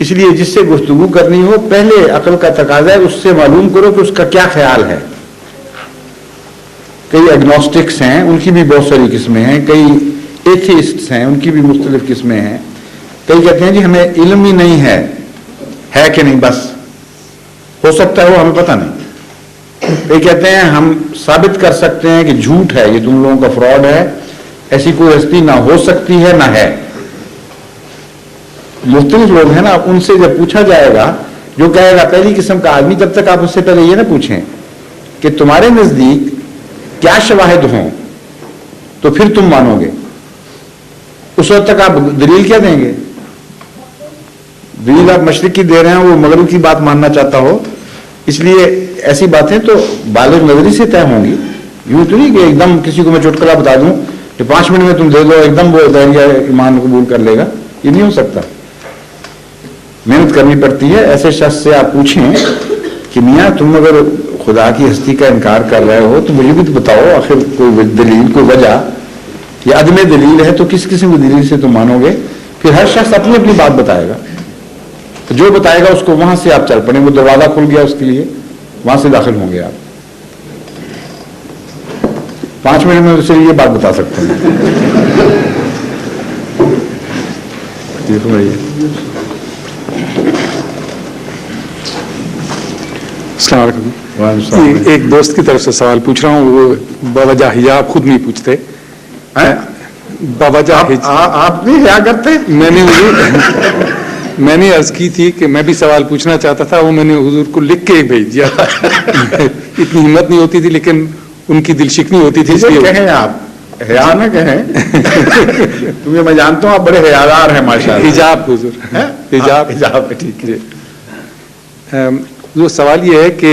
اس لیے جس سے گفتگو کرنی ہو, پہلے عقل کا تقاضا ہے اس سے معلوم کرو کہ اس کا کیا خیال ہے. کئی ایگنوسٹکس ہیں, ان کی بھی بہت ساری قسمیں ہیں. کئی ایتھیسٹس ہیں, ان کی بھی مختلف قسمیں ہیں. کئی کہتے ہیں جی ہمیں علم ہی نہیں ہے کہ نہیں, بس ہو سکتا ہے وہ, ہمیں پتہ نہیں. کئی کہتے ہیں ہم ثابت کر سکتے ہیں کہ جھوٹ ہے, یہ تم لوگوں کا فراڈ ہے, ایسی کوئی ہستی نہ ہو سکتی ہے نہ ہے. مختلف لوگ ہیں نا, ان سے جب پوچھا جائے گا, جو کہے گا پہلی قسم کا آدمی, تب تک آپ اس سے پہلے یہ نہ پوچھیں کہ تمہارے نزدیک کیا شواہد ہوں تو پھر تم مانو گے. اس وقت تک آپ دلیل کیا دیں گے؟ دلیل آپ مشرق کی دے رہے ہیں, وہ مغرب کی بات ماننا چاہتا ہو. اس لیے ایسی باتیں تو بالغ نظری سے طے ہوں گی. یوں تو نہیں کہ ایک دم کسی کو میں چٹکلا بتا دوں کہ 5 منٹ میں تم دے دو, ایک دم وہ دہریہ ایمان قبول کر لے گا. یہ نہیں ہو سکتا. محنت کرنی پڑتی ہے. ایسے شخص سے آپ پوچھیں کہ میاں تم اگر خدا کی ہستی کا انکار کر رہے ہو تو مجھے بھی تو بتاؤ, آخر کوئی دلیل, کوئی وجہ یا عدم دلیل ہے تو کس قسم کی دلیل سے تم مانو گے؟ پھر ہر شخص اپنی اپنی بات بتائے گا. تو جو بتائے گا اس کو وہاں سے آپ چل پڑیں. وہ دروازہ کھل گیا اس کے لیے, وہاں سے داخل ہوں گے آپ. 5 منٹ میں صرف یہ بات بتا سکتے ہیں. السلام علیکم. ایک دوست کی طرف سے سوال پوچھ رہا ہوں. وہ باوجہ حجاب خود نہیں پوچھتے. باوجہ آپ بھی حیا کرتے؟ میں نے عرض کی تھی کہ میں بھی سوال پوچھنا چاہتا تھا. وہ میں نے حضور کو لکھ کے بھیج دیا. اتنی ہمت نہیں ہوتی تھی, لیکن ان کی دل شکنی ہوتی تھی. کہیں آپ حیا نہ کہیں. تمہیں میں جانتا ہوں آپ بڑے حیادار ہیں ماشاءاللہ. حجاب حضور, حجاب ٹھیک ہے. جو سوال یہ ہے کہ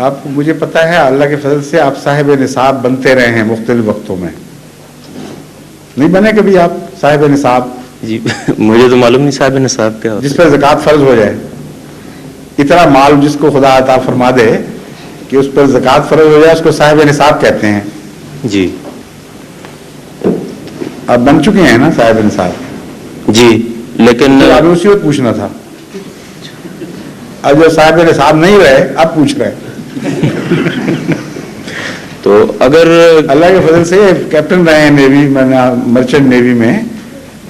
آپ مجھے پتا ہے اللہ کے فضل سے آپ صاحب نصاب بنتے رہے ہیں مختلف وقتوں میں, نہیں بنے کبھی آپ صاحب نصاب؟ جی مجھے تو معلوم نہیں صاحب نصاب کیا ہوتا ہے. جس پر زکوٰۃ فرض ہو جائے, اتنا مال جس کو خدا عطا فرما دے کہ اس پر زکوٰۃ فرض ہو جائے, اس کو صاحب نصاب کہتے ہیں. جی آپ بن چکے ہیں نا صاحب نصاب؟ جی لیکن ابھی اسی وقت پوچھنا تھا. اب جو صاحب نصاب نہیں رہے اب پوچھ رہے. تو اگر اللہ کے فضل سے کیپٹن رہے ہیں نیوی میں, مرچنٹ نیوی میں,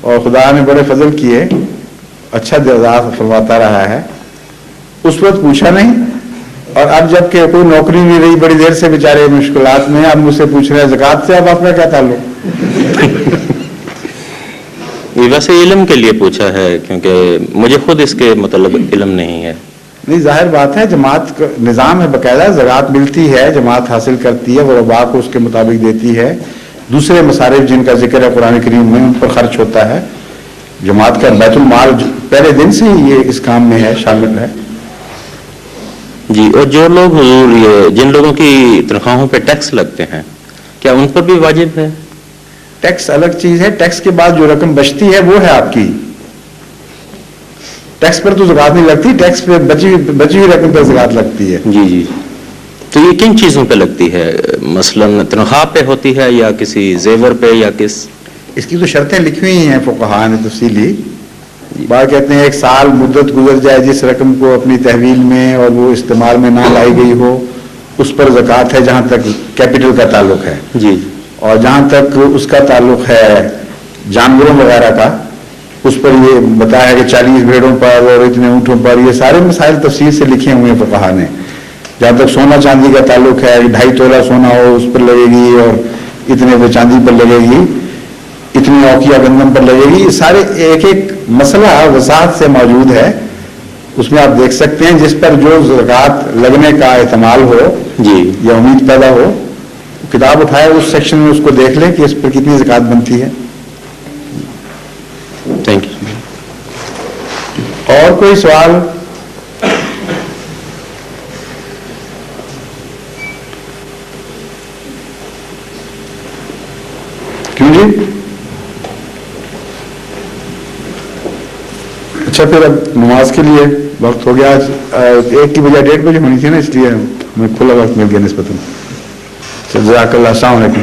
اور خدا نے بڑے فضل کیے, اچھا جزا فرماتا رہا ہے. اس وقت پوچھا نہیں, اور اب جب کہ کوئی نوکری نہیں رہی, بڑی دیر سے بیچارے مشکلات میں, اب مجھ سے پوچھ رہے ہیں زکوٰۃ سے, اب آپ کا کیا تعلق؟ یہ ویسے علم کے لیے پوچھا ہے, کیونکہ مجھے خود اس کے مطلب علم نہیں ہے. نہیں, ظاہر بات ہے, جماعت کا نظام ہے باقاعدہ, زکوٰۃ ملتی ہے, جماعت حاصل کرتی ہے, غرباء کو اس کے مطابق دیتی ہے, دوسرے مصارف جن کا ذکر ہے قرآن کریم میں ان پر خرچ ہوتا ہے. جماعت کا بیت المال پہلے دن سے ہی یہ اس کام میں ہے, شامل ہے. جی, اور جو لوگ حضور یہ جن لوگوں کی تنخواہوں پہ ٹیکس لگتے ہیں, کیا ان پر بھی واجب ہے؟ ٹیکس الگ چیز ہے, ٹیکس کے بعد جو رقم بچتی ہے وہ ہے آپ کی. ٹیکس پر تو زکوٰۃ نہیں لگتی, ٹیکس پہ بچی ہوئی رقم پر زکوٰۃ لگتی ہے. جی جی, تو یہ کن چیزوں پہ لگتی ہے؟ مثلا تنخواہ پہ ہوتی ہے یا کسی زیور پہ یا کس؟ اس کی تو شرطیں لکھی ہوئی ہیں فقہاء نے تفصیلی. بعض کہتے ہیں 1 سال مدت گزر جائے جس رقم کو اپنی تحویل میں اور وہ استعمال میں نہ لائی گئی ہو, اس پر زکوٰۃ ہے جہاں تک کیپٹل کا تعلق ہے. جی, اور جہاں تک اس کا تعلق ہے جانوروں وغیرہ کا, اس پر یہ بتایا ہے کہ 40 بھیڑوں پر اور اتنے اونٹوں پر, یہ سارے مسائل تفصیل سے لکھے ہوئے ہیں فقہاء نے. جہاں تک سونا چاندی کا تعلق ہے, 2.5 تولہ سونا ہو اس پر لگے گی, اور اتنے پہ چاندی پر لگے گی, اتنی اوقیہ گندم پر لگے گی. یہ سارے ایک ایک مسئلہ وضاحت سے موجود ہے, اس میں آپ دیکھ سکتے ہیں. جس پر جو زکوٰۃ لگنے کا احتمال ہو جی, یا امید پیدا ہو, کتاب اٹھائے اس سیکشن میں اس کو دیکھ لیں کہ اس پر کتنی زکوٰۃ بنتی ہے. Thank you. اور کوئی سوال؟ کیوں جی؟ اچھا, پھر اب نماز کے لیے وقت ہو گیا. 1 کی بجائے 1:30 بجے ہونی تھی نا, اس لیے ہمیں کھلا وقت مل گیا نسبتاً. جزاک اللہ, السلام علیکم.